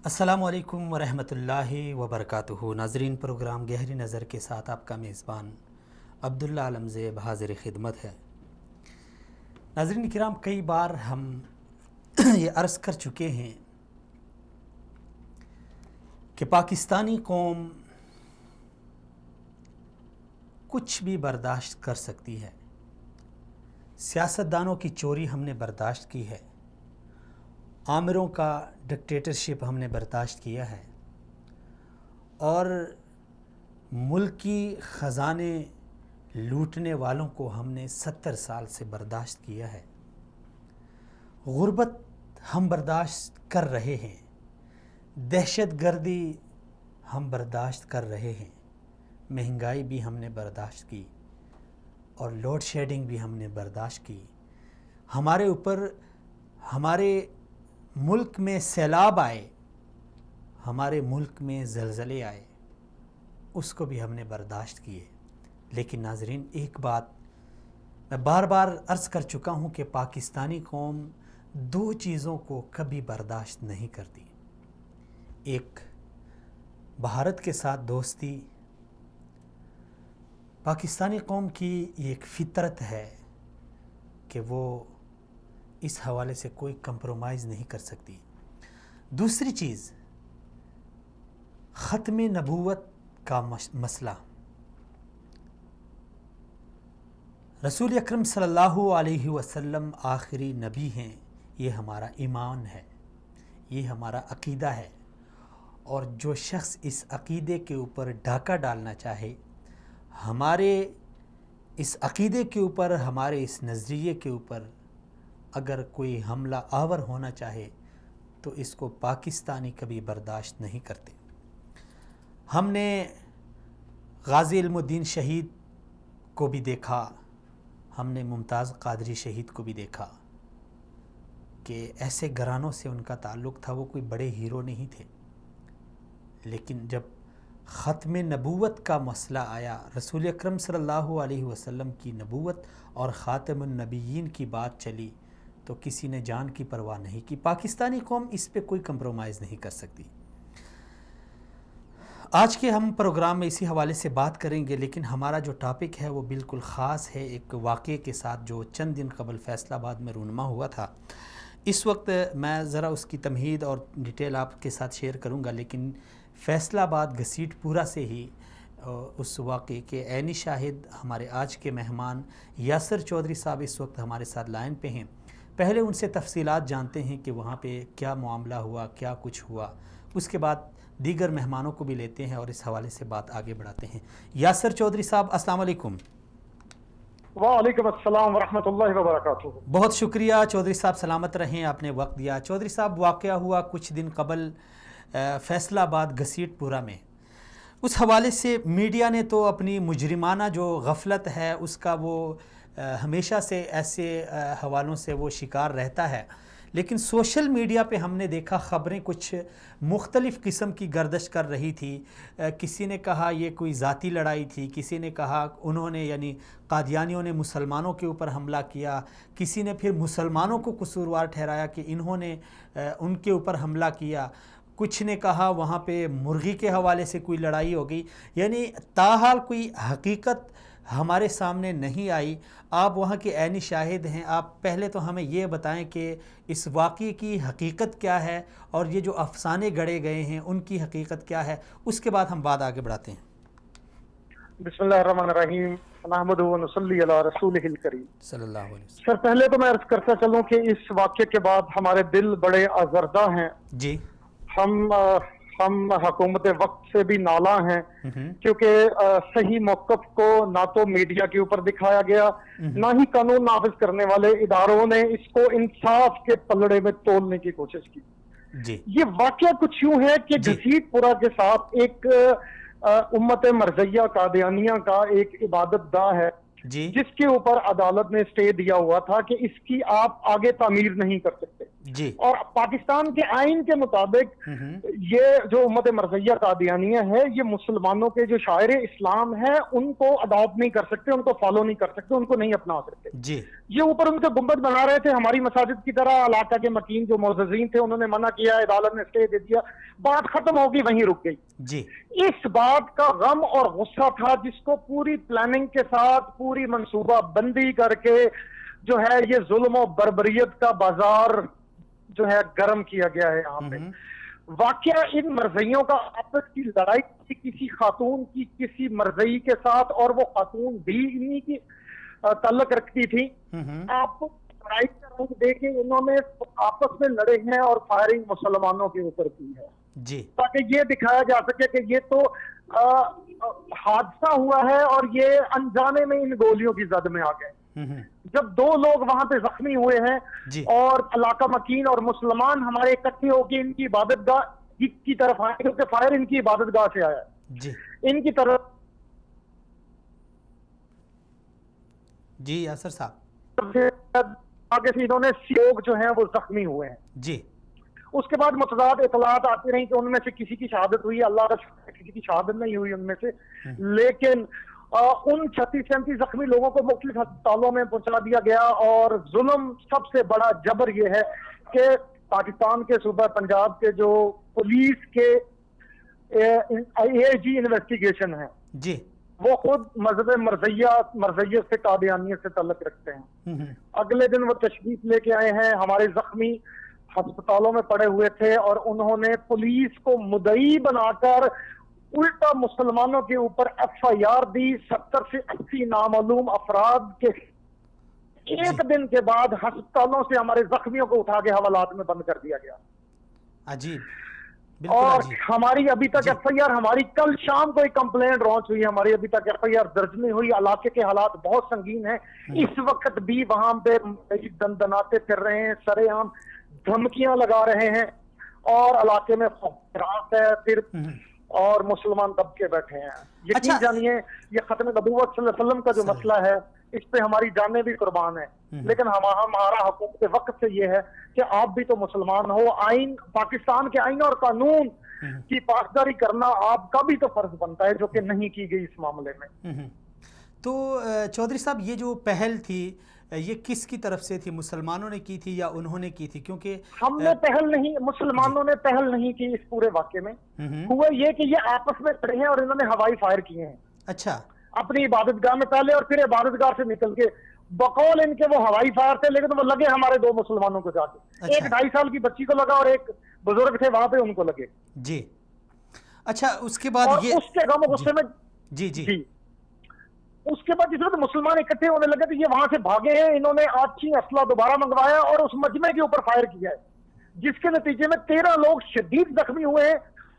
السلام علیکم ورحمۃ اللہ وبرکاتہ۔ ناظرین، پروگرام گہری نظر کے ساتھ آپ کا میزبان عبداللہ عالمزیب حاضر خدمت ہے۔ ناظرین کرام، کئی بار ہم یہ عرض کر چکے ہیں کہ پاکستانی قوم کچھ بھی برداشت کر سکتی ہے۔ سیاستدانوں کی چوری ہم نے برداشت کی ہے، آمروں کا ڈکٹیٹرشپ ہم نے برداشت کیا ہے، اور ملکی خزانے لوٹنے والوں کو ہم نے 70 سال سے برداشت کیا ہے۔ غربت ہم برداشت کر رہے ہیں، دہشت گردی ہم برداشت کر رہے ہیں، مہنگائی بھی ہم نے برداشت کی، اور لوڈ شیڈنگ بھی ہم نے برداشت کی۔ ہمارے اوپر ہمارے ملک میں سیلاب آئے، ہمارے ملک میں زلزلے آئے، اس کو بھی ہم نے برداشت کیے۔ لیکن ناظرین، ایک بات میں بار بار عرض کر چکا ہوں کہ پاکستانی قوم دو چیزوں کو کبھی برداشت نہیں کرتی۔ ایک، بھارت کے ساتھ دوستی۔ پاکستانی قوم کی ایک فطرت ہے کہ وہ اس حوالے سے کوئی کمپرومائز نہیں کر سکتی۔ دوسری چیز، ختم نبوت کا مسئلہ۔ رسول اکرم صلی اللہ علیہ وسلم آخری نبی ہیں، یہ ہمارا ایمان ہے، یہ ہمارا عقیدہ ہے، اور جو شخص اس عقیدے کے اوپر ڈاکہ ڈالنا چاہے، ہمارے اس عقیدے کے اوپر، ہمارے اس نظریے کے اوپر اگر کوئی حملہ آور ہونا چاہے تو اس کو پاکستانی کبھی برداشت نہیں کرتے۔ ہم نے غازی علم الدین شہید کو بھی دیکھا، ہم نے ممتاز قادری شہید کو بھی دیکھا کہ ایسے گھرانوں سے ان کا تعلق تھا، وہ کوئی بڑے ہیرو نہیں تھے، لیکن جب ختم نبوت کا مسئلہ آیا، رسول اکرم صلی اللہ علیہ وسلم کی نبوت اور خاتم النبیین کی بات چلی، تو کسی نے جان کی پرواہ نہیں کی۔ پاکستانی قوم اس پہ کوئی کمپرومائز نہیں کر سکتی۔ آج کے ہم پروگرام میں اسی حوالے سے بات کریں گے، لیکن ہمارا جو ٹاپک ہے وہ بالکل خاص ہے، ایک واقعے کے ساتھ جو چند دن قبل فیصل آباد میں رونما ہوا تھا۔ اس وقت میں ذرا اس کی تمہید اور ڈیٹیل آپ کے ساتھ شیئر کروں گا، لیکن فیصل آباد گھسیٹ پورا سے ہی اس واقعے کے عینی شاہد ہمارے آج کے مہمان یاسر چودھری صاحب اس وقت ہمارے ساتھ لائن پہ ہیں۔ پہلے ان سے تفصیلات جانتے ہیں کہ وہاں پہ کیا معاملہ ہوا، کیا کچھ ہوا، اس کے بعد دیگر مہمانوں کو بھی لیتے ہیں اور اس حوالے سے بات آگے بڑھاتے ہیں۔ یاسر چودھری صاحب، السلام علیکم۔ وعلیکم السلام ورحمۃ اللہ وبرکاتہ۔ بہت شکریہ چودھری صاحب، سلامت رہیں، آپ نے وقت دیا۔ چودھری صاحب، واقعہ ہوا کچھ دن قبل فیصل آباد گھسیٹ پورا میں، اس حوالے سے میڈیا نے تو اپنی مجرمانہ جو غفلت ہے اس کا وہ ہمیشہ سے ایسے حوالوں سے وہ شکار رہتا ہے، لیکن سوشل میڈیا پہ ہم نے دیکھا خبریں کچھ مختلف قسم کی گردش کر رہی تھی۔ کسی نے کہا یہ کوئی ذاتی لڑائی تھی، کسی نے کہا انہوں نے یعنی قادیانیوں نے مسلمانوں کے اوپر حملہ کیا، کسی نے پھر مسلمانوں کو قصوروار ٹھہرایا کہ انہوں نے ان کے اوپر حملہ کیا، کچھ نے کہا وہاں پہ مرغی کے حوالے سے کوئی لڑائی ہو گئی، یعنی تاحال کوئی حقیقت ہمارے سامنے نہیں آئی۔ آپ وہاں کے عینی شاہد ہیں، آپ پہلے تو ہمیں یہ بتائیں کہ اس واقعے کی حقیقت کیا ہے اور یہ جو افسانے گڑھے گئے ہیں ان کی حقیقت کیا ہے، اس کے بعد ہم بات آگے بڑھاتے ہیں۔ بسم اللہ الرحمن الرحیم، نحمدہ و نصلی علی رسولہ الکریم صلی اللہ علیہ وسلم۔ سر، پہلے تو میں عرض کرتا چلوں کہ اس واقعے کے بعد ہمارے دل بڑے آزردہ ہیں۔ جی، ہم حکومت وقت سے بھی نالاں ہیں، کیونکہ صحیح موقف کو نہ تو میڈیا کے اوپر دکھایا گیا، نہ ہی قانون نافذ کرنے والے اداروں نے اس کو انصاف کے پلڑے میں تولنے کی کوشش کی۔ جی، یہ واقعہ کچھ یوں ہے کہ گھسیٹ پورا کے ساتھ ایک امت مرزیہ قادیانیہ کا ایک عبادت گاہ ہے، جی، جس کے اوپر عدالت نے اسٹے دیا ہوا تھا کہ اس کی آپ آگے تعمیر نہیں کر سکتے۔ جی اور پاکستان کے آئین کے مطابق یہ جو امت مرزیہ قادیانیہ ہے یہ مسلمانوں کے جو شاعر اسلام ہے ان کو اڈاپٹ نہیں کر سکتے، ان کو فالو نہیں کر سکتے، ان کو نہیں اپنا سکتے. جی یہ اوپر ان کے گنبد بنا رہے تھے ہماری مساجد کی طرح. علاقہ کے مکین جو معززین تھے انہوں نے منع کیا، عدالت نے اسٹے دے دیا، بات ختم ہوگی وہیں رک گئی. جی اس بات کا غم اور غصہ تھا جس کو پوری پلاننگ کے ساتھ پوری منصوبہ بندی کر کے جو ہے یہ ظلم و بربریت کا بازار جو ہے گرم کیا گیا ہے یہاں پہ. واقعہ ان مرزیوں کا آپس کی لڑائی تھی کسی خاتون کی کسی مرزئی کے ساتھ، اور وہ خاتون بھی انہی کی تعلق رکھتی تھی. آپ لڑائی کا رنگ دے کے انہوں نے آپس میں لڑے ہیں اور فائرنگ مسلمانوں کے اوپر کی ہے جی تاکہ یہ دکھایا جا سکے کہ یہ تو حادثہ ہوا ہے اور یہ انجانے میں ان گولیوں کی زد میں آ گئے. جب 2 لوگ وہاں پہ زخمی ہوئے ہیں جی اور علاقہ مکین اور مسلمان ہمارے اکٹھے ہو کے ان کی عبادت گاہ کی طرف آئے، کیونکہ فائر ان کی عبادت گاہ سے آیا ہے جی ان کی طرف. جی یاسر صاحب آگے سے انہوں نے لوگ جو ہیں وہ زخمی ہوئے ہیں. جی اس کے بعد متضاد اطلاعات آتی رہی کہ ان میں سے کسی کی شہادت ہوئی، اللہ کا شکر کسی کی شہادت نہیں ہوئی ان میں سے، لیکن ان 36-37 زخمی لوگوں کو مختلف ہسپتالوں میں پہنچا دیا گیا. اور ظلم سب سے بڑا جبر یہ ہے کہ پاکستان کے صوبہ پنجاب کے جو پولیس کے AIG انویسٹیگیشن ہے جی وہ خود مذہب مرزیت سے قادیانیت سے تعلق رکھتے ہیں. اگلے دن وہ تشریف لے کے آئے ہیں، ہمارے زخمی ہسپتالوں میں پڑے ہوئے تھے اور انہوں نے پولیس کو مدعی بنا کر الٹا مسلمانوں کے اوپر FIR دی. 70 سے 80 نامعلوم افراد کے ایک دن کے بعد ہسپتالوں سے ہمارے زخمیوں کو اٹھا کے حوالات میں بند کر دیا گیا. عجیب اور ہماری ابھی تک FIR ہماری کل شام کو ایک کمپلینٹ رانچ ہوئی، ہماری ابھی تک FIR درج نہیں ہوئی. علاقے کے حالات بہت سنگین ہیں. اس وقت بھی وہاں پہ دندناتے پھر رہے ہیں، سرے عام دھمکیاں لگا رہے ہیں اور علاقے میں خوفناک ہے پھر اور مسلمان دب کے بیٹھے ہیں. یقین جانیے یہ ختم نبوت صلی اللہ علیہ وسلم کا جو مسئلہ ہے اس پہ ہماری جانیں بھی قربان ہیں، لیکن ہمارا حکومت وقت سے یہ ہے کہ آپ بھی تو مسلمان ہو. آئین پاکستان کے آئین اور قانون کی پاسداری کرنا آپ کا بھی تو فرض بنتا ہے جو کہ نہیں کی گئی اس معاملے میں. تو چودھری صاحب یہ جو پہل تھی یہ کس کی طرف سے تھی؟ مسلمانوں نے کی تھی یا انہوں نے کی تھی؟ کیونکہ ہم نے پہل نہیں، مسلمانوں نے پہل نہیں کی اس پورے واقعے میں. ہوا یہ کہ یہ آپس میں کھڑے ہیں اور انہوں نے ہوائی فائر کیے ہیں. اچھا اپنی عبادت گاہ میں پہلے اور پھر عبادت گاہ سے نکل کے بقول ان کے وہ ہوائی فائر تھے، لیکن وہ لگے ہمارے 2 مسلمانوں کو جا کے. ایک 2.5 سال کی بچی کو لگا اور ایک بزرگ تھے وہاں پہ ان کو لگے. جی اچھا اس کے بعد یہ اس کے غم و غصے میں جی جی اس کے بعد جس وقت مسلمان اکٹھے ہونے لگے تو یہ وہاں سے بھاگے ہیں. انہوں نے آچی اسلحہ دوبارہ منگوایا اور اس مجمع کے اوپر فائر کیا ہے، جس کے نتیجے میں 13 لوگ شدید زخمی ہوئے ہیں.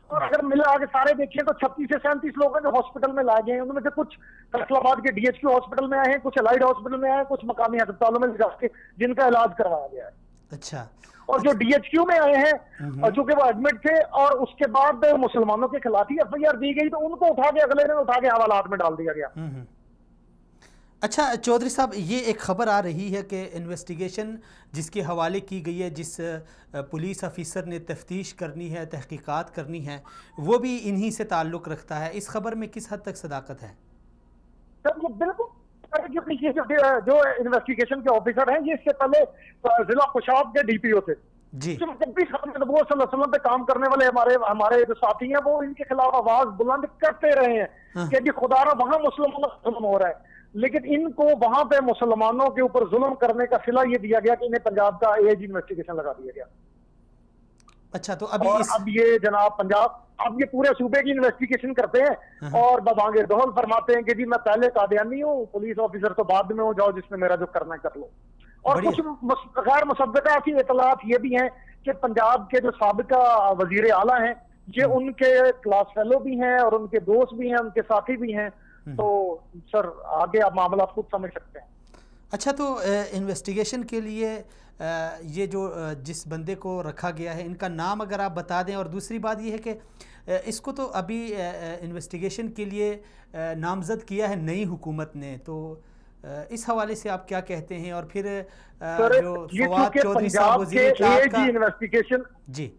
اور اگر ملا آگے سارے دیکھیں تو 36 سے 37 لوگ ہیں جو ہاسپٹل میں لائے گئے ہیں. ان میں سے کچھ فیصل آباد کے DHQ ہاسپٹل میں آئے ہیں، کچھ الائڈ ہاسپٹل میں آئے ہیں، کچھ مقامی ہسپتالوں میں جا کے جن کا علاج کروایا گیا ہے. اچھا اور جو DHQ میں آئے ہیں چونکہ وہ ایڈمٹ تھے اور اس کے بعد مسلمانوں کے خلاف ہی FIR دی گئی تو ان کو اٹھا کے اگلے دن اٹھا کے حوالات میں ڈال دیا گیا. اچھا چودھری صاحب یہ ایک خبر آ رہی ہے کہ انویسٹیگیشن جس کے حوالے کی گئی ہے، جس پولیس افیسر نے تفتیش کرنی ہے، تحقیقات کرنی ہے، وہ بھی انہی سے تعلق رکھتا ہے. اس خبر میں کس حد تک صداقت ہے؟ سر یہ بالکل جو انویسٹیگیشن کے آفیسر ہیں یہ اس سے پہلے ضلع خوشاب کے DPO تھے جی. جب بھی ختم نبوت صلی اللہ علیہ وسلم پہ کام کرنے والے ہمارے جو ساتھی ہیں وہ ان کے خلاف آواز بلند کرتے رہے ہیں کہ جی خدا را وہاں مسلمانوں کا ظلم ہو رہا ہے، لیکن ان کو وہاں پہ مسلمانوں کے اوپر ظلم کرنے کا صلہ یہ دیا گیا کہ انہیں پنجاب کا AIG انویسٹیگیشن لگا دیا گیا. اچھا تو اب یہ جناب پنجاب اب یہ پورے صوبے کی انویسٹیگیشن کرتے ہیں اور ببانگے دہل فرماتے ہیں کہ جی میں پہلے قادیانی ہوں، پولیس آفیسر تو بعد میں ہو، جاؤ جس میں میرا جو کرنا ہے کر لو. اور کچھ غیر مصدقہ کی اطلاعات یہ بھی ہیں کہ پنجاب کے جو سابقہ وزیر اعلیٰ ہیں یہ ان کے کلاس فیلو بھی ہیں اور ان کے دوست بھی ہیں، ان کے ساتھی بھی ہیں. تو سر آگے آپ معاملہ خود سمجھ سکتے ہیں. اچھا تو انویسٹیگیشن کے لیے یہ جو جس بندے کو رکھا گیا ہے ان کا نام اگر آپ بتا دیں. اور دوسری بات یہ ہے کہ اس کو تو ابھی انویسٹیگیشن کے لیے نامزد کیا ہے نئی حکومت نے، تو اس حوالے سے آپ کیا کہتے ہیں؟ اور پھر جو یہ فواد چودھری صاحب وزیر اطلاعات کا انویسٹیگیشن، جی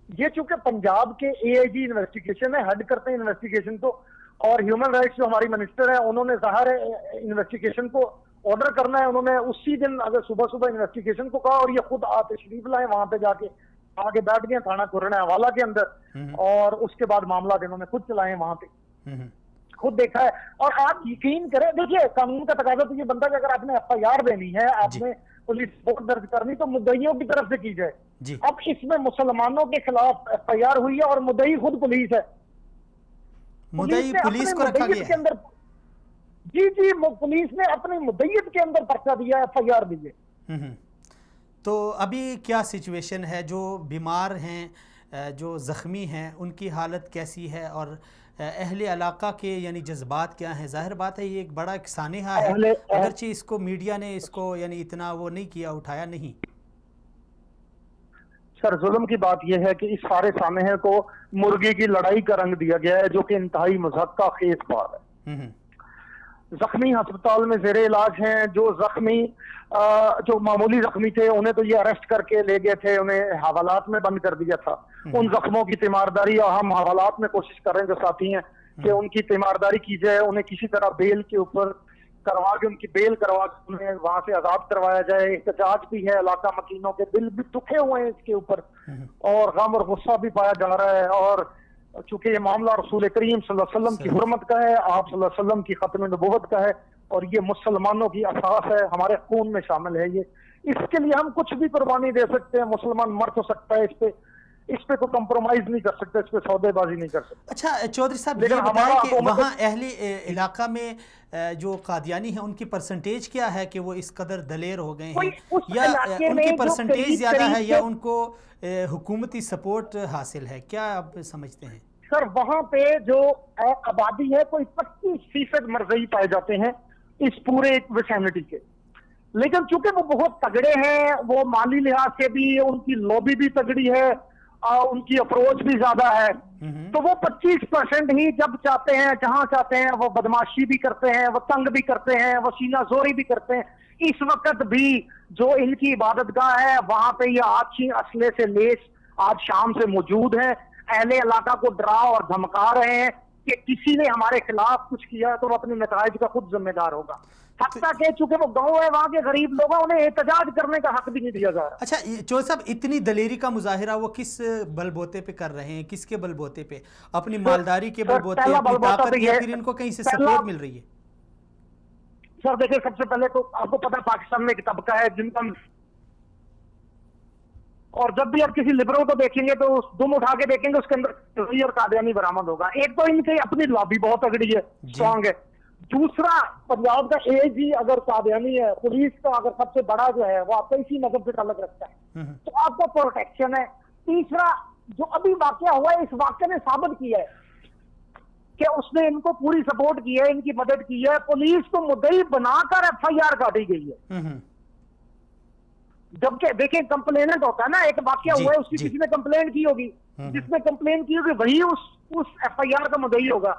یہ چونکہ پنجاب کے اے آئی جی انویسٹیگیشن ہے، ہیڈ کرتے ہیں انویسٹیگیشن کو، اور ہیومن رائٹس جو ہماری منسٹر ہیں انہوں نے ظاہر ہے انویسٹیگیشن کو آرڈر کرنا ہے، انہوں نے اسی دن اگر صبح صبح انویسٹیگیشن کو کہا، اور یہ خود تشریف لائے وہاں پہ جا کے آگے بیٹھ گئے تھانہ کھرنا حوالہ کے اندر، اور اس کے بعد معاملات انہوں نے خود چلائے وہاں پہ، خود دیکھا ہے۔ اور آپ یقین کریں، دیکھیے قانون کا تقاضا تو یہ بنتا ہے کہ اگر آپ نے ایف آئی آر دینی ہے، آپ نے پولیس رپورٹ درج کرنی، تو مدعیوں کی طرف سے کی جائے۔ اب اس میں مسلمانوں کے خلاف ایف آئی آر ہوئی ہے اور مدعی خود پولیس ہے، مدعی پولیس کو رکھا گیا ہے۔ جی پولیس نے اپنی مدعیت کے اندر پرچہ دیا، ایف آئی آر دی ہے۔ تو ابھی کیا سچویشن ہے؟ جو بیمار ہیں، جو زخمی ہیں، ان کی حالت کیسی ہے؟ اور اہل علاقہ کے یعنی جذبات کیا ہیں؟ ظاہر بات ہے یہ ایک بڑا سانحہ ہے، اگرچہ اس کو میڈیا نے اس کو یعنی اتنا وہ نہیں کیا، اٹھایا نہیں۔ سر ظلم کی بات یہ ہے کہ اس سارے سانحے کو مرغی کی لڑائی کا رنگ دیا گیا ہے، جو کہ انتہائی مضحکہ خیز بات ہے۔ زخمی ہسپتال میں زیر علاج ہیں، جو معمولی زخمی تھے انہیں تو یہ اریسٹ کر کے لے گئے تھے، انہیں حوالات میں بند کر دیا تھا۔ ان زخموں کی تیمارداری، اور ہم حوالات میں کوشش کر رہے ہیں جو ساتھی ہیں کہ ان کی تیمارداری کی جائے، انہیں کسی طرح بیل کے اوپر کروا کے، ان کی بیل کروا کے انہیں وہاں سے آزاد کروایا جائے۔ احتجاج بھی ہے، علاقہ مکینوں کے دل بھی دکھے ہوئے ہیں اس کے اوپر، اور غم اور غصہ بھی پایا جا رہا ہے۔ اور چونکہ یہ معاملہ رسول کریم صلی اللہ علیہ وسلم کی حرمت کا ہے، آپ صلی اللہ علیہ وسلم کی ختم نبوت کا ہے، اور یہ مسلمانوں کی اساس ہے، ہمارے خون میں شامل ہے یہ، اس کے لیے ہم کچھ بھی قربانی دے سکتے ہیں، مسلمان مر تو سکتا ہے، اس پہ کوئی کمپرومائز نہیں کر سکتے، اس پہ سودے بازی نہیں کر سکتے۔ اچھا چودھری صاحب یہ بتائیں کہ وہاں اہل علاقہ میں جو قادیانی ہیں ان کی پرسنٹیج کیا ہے کہ وہ اس قدر دلیر ہو گئے ہیں، یا ان کی پرسنٹیج زیادہ ہے، یا ان کو حکومتی سپورٹ حاصل ہے؟ کیا آپ سمجھتے ہیں؟ سر وہاں پہ جو آبادی ہے کوئی 25% مرزئی پائے جاتے ہیں اس پورے ویسینٹی کے، لیکن چونکہ وہ بہت تگڑے ہیں، وہ مالی لحاظ سے بھی ان کی لوبی بھی تگڑی ہے، ان کی اپروچ بھی زیادہ ہے، تو وہ 25% ہی جب چاہتے ہیں جہاں چاہتے ہیں وہ بدماشی بھی کرتے ہیں، وہ تنگ بھی کرتے ہیں، وہ سینہ زوری بھی کرتے ہیں۔ اس وقت بھی جو ان کی عبادت گاہ ہے وہاں پہ یہ آج اسلحے سے لیس آج شام سے موجود ہیں، اہل علاقہ کو ڈرا اور دھمکا رہے ہیں کہ کسی نے ہمارے خلاف کچھ کیا تو وہ اپنے نتائج کا خود ذمہ دار ہوگا۔ حتیٰ کہ چونکہ وہ گاؤں ہے، وہاں کے غریب لوگ ہیں، انہیں احتجاج کرنے کا حق بھی نہیں دیا جا رہا۔ اچھا چودھری صاحب اتنی دلیری کا مظاہرہ وہ کس بل بوتے پہ کر رہے ہیں؟ کس کے بل بوتے پہ؟ اپنی مالداری کے بل بوتے، اپنی طاقت، یا پھر ان کو کہیں سے سپورٹ مل رہی ہے؟ سر دیکھیں، سب سے پہلے تو آپ کو پتا پاکستان میں ایک طبقہ ہے جن کا، اور جب بھی آپ کسی لبرل کو دیکھیں گے تو دم اٹھا کے دیکھیں گے اس کے اندر اور قادیانی برآمد ہوگا۔ ایک تو ان کی اپنی لابی بہت تگڑی ہے، اسٹرانگ ہے۔ دوسرا پنجاب کا اے جی اگر قادیانی ہے، پولیس کا اگر سب سے بڑا جو ہے وہ آپ کا اسی مذہب سے تعلق رکھتا ہے، تو آپ کو پروٹیکشن ہے۔ تیسرا جو ابھی واقعہ ہوا ہے، اس واقعے نے ثابت کیا ہے کہ اس نے ان کو پوری سپورٹ کی ہے، ان کی مدد کی ہے۔ پولیس کو مدعی بنا کر ایف آئی آر کاٹی گئی ہے، جبکہ دیکھیں کمپلینٹ ہوتا ہے نا، ایک واقعہ ہوا ہے اس کی کسی نے کمپلین کی ہوگی، جس نے کمپلین کی ہوگی وہی اس ایف آئی آر کا مدعی ہوگا،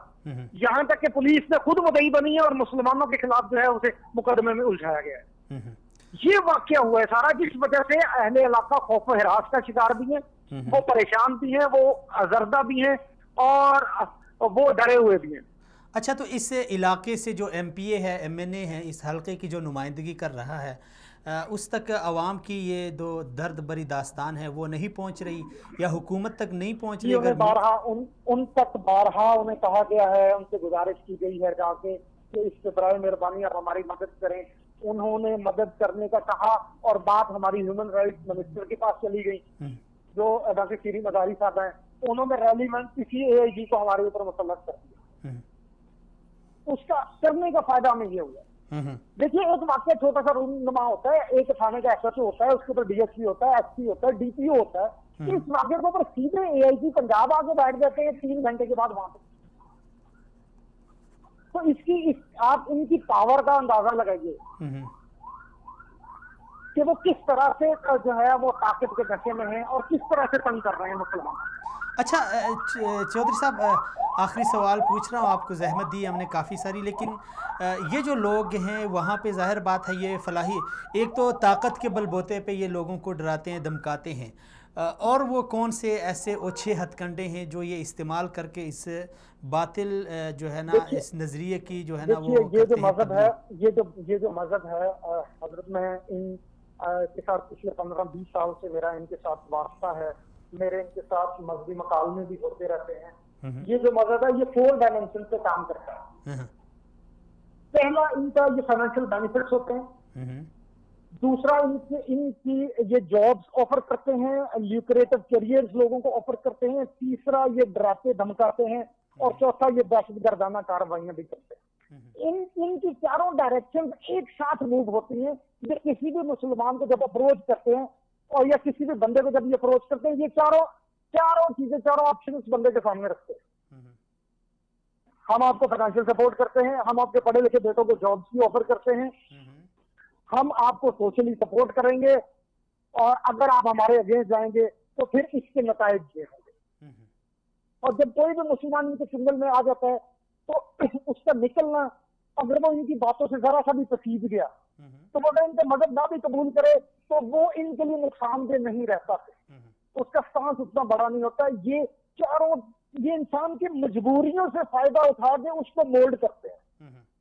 یہاں تک کہ پولیس نے خود مدعی بنی ہے اور مسلمانوں کے خلاف جو ہے اسے مقدمے میں الجھایا گیا ہے۔ یہ واقعہ ہوا ہے سارا، جس وجہ سے اہل علاقہ خوف و ہراس کا شکار بھی ہیں، وہ پریشان بھی ہیں، وہ زردہ بھی ہیں، اور وہ ڈرے ہوئے بھی ہیں۔ اچھا تو اس علاقے سے جو ایم پی اے ہے، ایم این اے ہے، اس حلقے کی جو نمائندگی کر رہا ہے، اس تک عوام کی یہ دو درد بری داستان ہے وہ نہیں پہنچ رہی، یا حکومت تک نہیں پہنچ رہی؟ ان تک بارہا انہیں کہا گیا ہے، ان سے گزارش کی گئی ہے جا کے کہ اس سے برائے مہربانی آپ ہماری مدد کریں، انہوں نے مدد کرنے کا کہا، اور بات ہماری ہیومن رائٹس منسٹر کے پاس چلی گئی جو ڈاکٹر شیریں مزاری صاحب ہیں، انہوں نے ریلی میں کسی اے آئی جی کو ہمارے اوپر مسلط کر دیا۔ اس کا کرنے کا فائدہ ہمیں یہ ہوا۔ دیکھیے ایک واقعہ چھوٹا سا رونما ہوتا ہے، ایک تھانے کا ایس ایچ او ہوتا ہے، اس کے اوپر ڈی ایس پی ہوتا ہے، ایس پی ہوتا ہے، ڈی پی او ہوتا ہے، اس واقعے کے اوپر سیدھے اے آئی جی پنجاب آگے بیٹھ جاتے ہیں 3 گھنٹے کے بعد وہاں پہ۔ تو آپ ان کی پاور کا اندازہ لگائیے کہ وہ کس طرح سے جو ہے وہ طاقت کے نشے میں ہیں اور کس طرح سے تنگ کر رہے ہیں مسلمان۔ اچھا چودھری صاحب آخری سوال پوچھ رہا ہوں، آپ کو زحمت دی ہم نے کافی ساری، لیکن یہ جو لوگ ہیں وہاں پہ ظاہر بات ہے یہ فلاحی ایک تو طاقت کے بل بوتے پہ یہ لوگوں کو ڈراتے ہیں دھمکاتے ہیں، اور وہ کون سے ایسے اوچھے ہتھ کنڈے ہیں جو یہ استعمال کر کے اس باطل جو ہے نا دیکھیے اس نظریے کی جو ہے نا دیکھیے وہ یہ جو کرتے ہیں مذہب ہے، تبلیغ۔ یہ جو مذہب ہے حضرت، میں ان کے ساتھ پچھلے 15-20 سال سے میرا ان کے ساتھ واسطہ ہے، میرے ان کے ساتھ مذہبی مکالمے بھی ہوتے رہتے ہیں۔ یہ جو مذہب ہے یہ 4 ڈائمنشن پہ کام کرتا ہے۔ پہلا ان کا یہ فائنینشیل بینیفٹس ہوتے ہیں، دوسرا ان کی یہ جابز آفر کرتے ہیں، لیوکریٹو کیریئرز لوگوں کو آفر کرتے ہیں، تیسرا یہ ڈراتے دھمکاتے ہیں، اور چوتھا یہ دہشت گردانہ کارروائیاں بھی کرتے ہیں۔ ان کی چاروں ڈائریکشن ایک ساتھ موو ہوتی ہیں۔ یہ کسی بھی مسلمان کو جب اپروچ کرتے ہیں اور یا کسی بھی بندے کو جب یہ اپروچ کرتے ہیں، یہ چاروں چیزیں، چاروں آپشن اس بندے کے سامنے رکھتے ہیں۔ ہم آپ کو فائنینشیل سپورٹ کرتے ہیں، ہم آپ کے پڑھے لکھے بیٹوں کو جابس بھی آفر کرتے ہیں، ہم آپ کو سوشلی سپورٹ کریں گے، اور اگر آپ ہمارے اگینسٹ جائیں گے تو پھر اس کے نتائج یہ ہوں گے۔ اور جب کوئی بھی مسلمان ان کے سنگل میں آ جاتا ہے تو اس کا نکلنا، اگر وہ ان کی باتوں سے ذرا سا بھی پسیج گیا تو وہ اگر ان کا مذہب نہ بھی قبول کرے تو وہ ان کے لیے نقصان دہ نہیں رہتا، اس کا سانس اتنا بڑا نہیں ہوتا۔ یہ انسان کی مجبوریوں سے فائدہ اٹھا کے اس کو مولڈ کرتے ہیں۔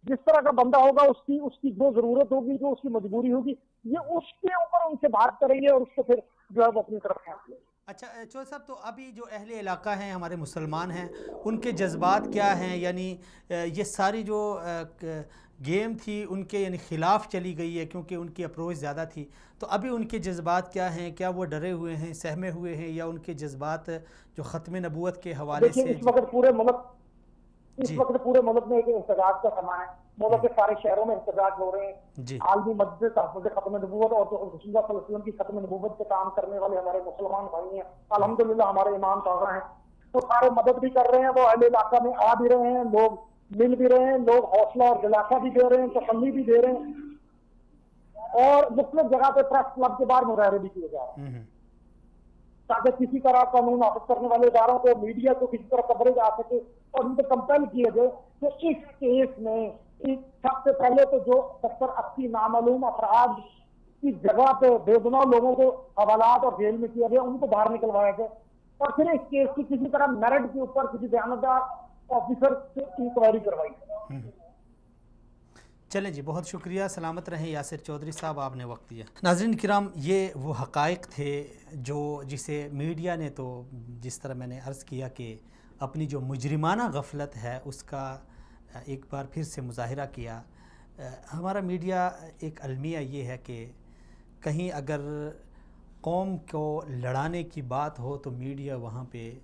جس طرح کا بندہ ہوگا اس کی جو ضرورت ہوگی، جو اس کی مجبوری ہوگی، یہ اس کے اوپر ان سے بات کریں گے اور اس کو پھر جو ہے وہ اپنی طرف کھینچ لیں گے۔ اچھا چودھری صاحب، تو ابھی جو اہل علاقہ ہیں ہمارے مسلمان ہیں ان کے جذبات کیا ہیں؟ یعنی یہ ساری جو گیم تھی ان کے یعنی خلاف چلی گئی ہے کیونکہ ان کی اپروچ زیادہ تھی، تو ابھی ان کے جذبات کیا ہیں؟ کیا وہ ڈرے ہوئے ہیں، سہمے ہوئے ہیں، یا ان کے جذبات جو ختم نبوت کے حوالے دیکھیے سے اس وقت پورے ملک میں ایک احتجاج کا سماں ہے، ملک کے سارے شہروں میں احتجاج ہو رہے ہیں۔ عالمی مجلس تحفظ ختم نبوت اور رسول اللہ صلی اللہ علیہ وسلم کی ختم نبوت پہ کام کرنے والے ہمارے مسلمان بھائی ہیں، الحمدللہ ہمارے امام تازہ ہیں، تو سارے مدد بھی کر رہے ہیں، وہ اہل علاقہ میں آ بھی رہے ہیں، لوگ مل بھی رہے ہیں، لوگ حوصلہ اور دلاسا بھی دے رہے ہیں، تسلی بھی دے رہے ہیں، اور مختلف جگہ پہ پریس کلب کے باہر مظاہرے بھی کیے جا رہے ہیں تاکہ کسی طرح قانون نافذ کرنے والے اداروں کو، میڈیا کو کسی طرح کوریج آ سکے اور ان کو کمپیل کیا جائے کہ اس کیس میں سب سے پہلے تو جو 70-80 نامعلوم افراد کی جگہ پہ بے گناہ لوگوں کو حوالات اور جیل میں کیا گیا، ان کو باہر نکلوایا جائے، اور پھر اس کیس کی کسی طرح میرٹ کے اوپر کسی دیانتدار آفیسر سے انکوائری کروائی جائے۔ چلیں جی، بہت شکریہ، سلامت رہیں یاسر چودھری صاحب، آپ نے وقت دیا۔ ناظرین کرام، یہ وہ حقائق تھے جسے میڈیا نے، تو جس طرح میں نے عرض کیا کہ اپنی جو مجرمانہ غفلت ہے اس کا ایک بار پھر سے مظاہرہ کیا۔ ہمارا میڈیا ایک المیہ یہ ہے کہ کہیں اگر قوم کو لڑانے کی بات ہو تو میڈیا وہاں پہ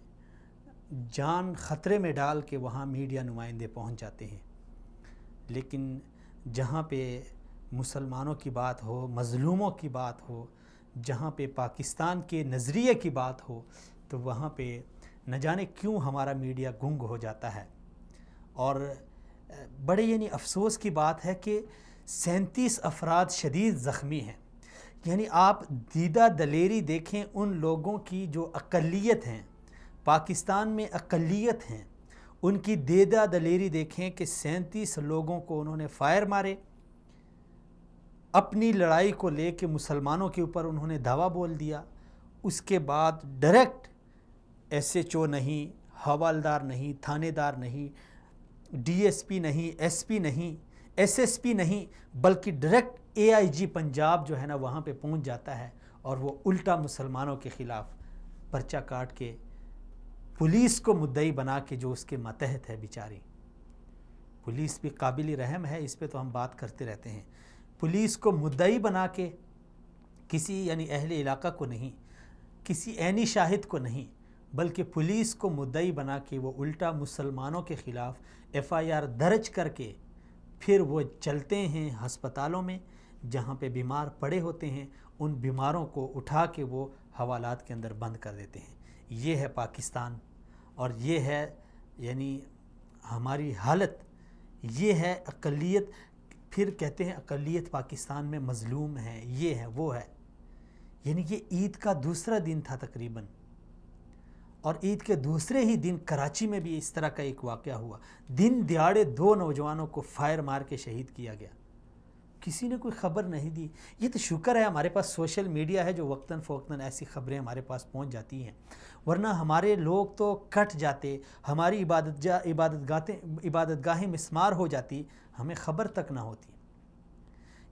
جان خطرے میں ڈال کے وہاں میڈیا نمائندے پہنچ جاتے ہیں، لیکن جہاں پہ مسلمانوں کی بات ہو، مظلوموں کی بات ہو، جہاں پہ پاکستان کے نظریے کی بات ہو، تو وہاں پہ نہ جانے کیوں ہمارا میڈیا گنگ ہو جاتا ہے۔ اور بڑے یعنی افسوس کی بات ہے کہ 37 افراد شدید زخمی ہیں۔ یعنی آپ دیدہ دلیری دیکھیں ان لوگوں کی جو اقلیت ہیں، پاکستان میں اقلیت ہیں، ان کی دیدہ دلیری دیکھیں کہ 37 لوگوں کو انہوں نے فائر مارے، اپنی لڑائی کو لے کے مسلمانوں کے اوپر انہوں نے دعویٰ بول دیا، اس کے بعد ڈائریکٹ ایس ایچ او نہیں، حوالدار نہیں، تھانے دار نہیں، ڈی ایس پی نہیں، ایس پی نہیں، ایس ایس پی نہیں، بلکہ ڈائریکٹ اے آئی جی پنجاب جو ہے نا وہاں پہ پہنچ جاتا ہے، اور وہ الٹا مسلمانوں کے خلاف پرچہ کاٹ کے پولیس کو مدعی بنا کے، جو اس کے ماتحت ہے بیچاری، پولیس بھی قابل رحم ہے، اس پہ تو ہم بات کرتے رہتے ہیں، پولیس کو مدعی بنا کے کسی یعنی اہل علاقہ کو نہیں، کسی عینی شاہد کو نہیں، بلکہ پولیس کو مدعی بنا کے وہ الٹا مسلمانوں کے خلاف ایف آئی آر درج کر کے پھر وہ چلتے ہیں ہسپتالوں میں جہاں پہ بیمار پڑے ہوتے ہیں، ان بیماروں کو اٹھا کے وہ حوالات کے اندر بند کر دیتے ہیں۔ یہ ہے پاکستان، اور یہ ہے یعنی ہماری حالت، یہ ہے اقلیت۔ پھر کہتے ہیں اقلیت پاکستان میں مظلوم ہے، یہ ہے وہ ہے، یعنی یہ عید کا دوسرا دن تھا تقریباً، اور عید کے دوسرے ہی دن کراچی میں بھی اس طرح کا ایک واقعہ ہوا، دن دیہڑے 2 نوجوانوں کو فائر مار کے شہید کیا گیا، کسی نے کوئی خبر نہیں دی۔ یہ تو شکر ہے ہمارے پاس سوشل میڈیا ہے جو وقتاً فوقتاً ایسی خبریں ہمارے پاس پہنچ جاتی ہیں، ورنہ ہمارے لوگ تو کٹ جاتے، ہماری عبادت گاہیں مسمار ہو جاتی، ہمیں خبر تک نہ ہوتی۔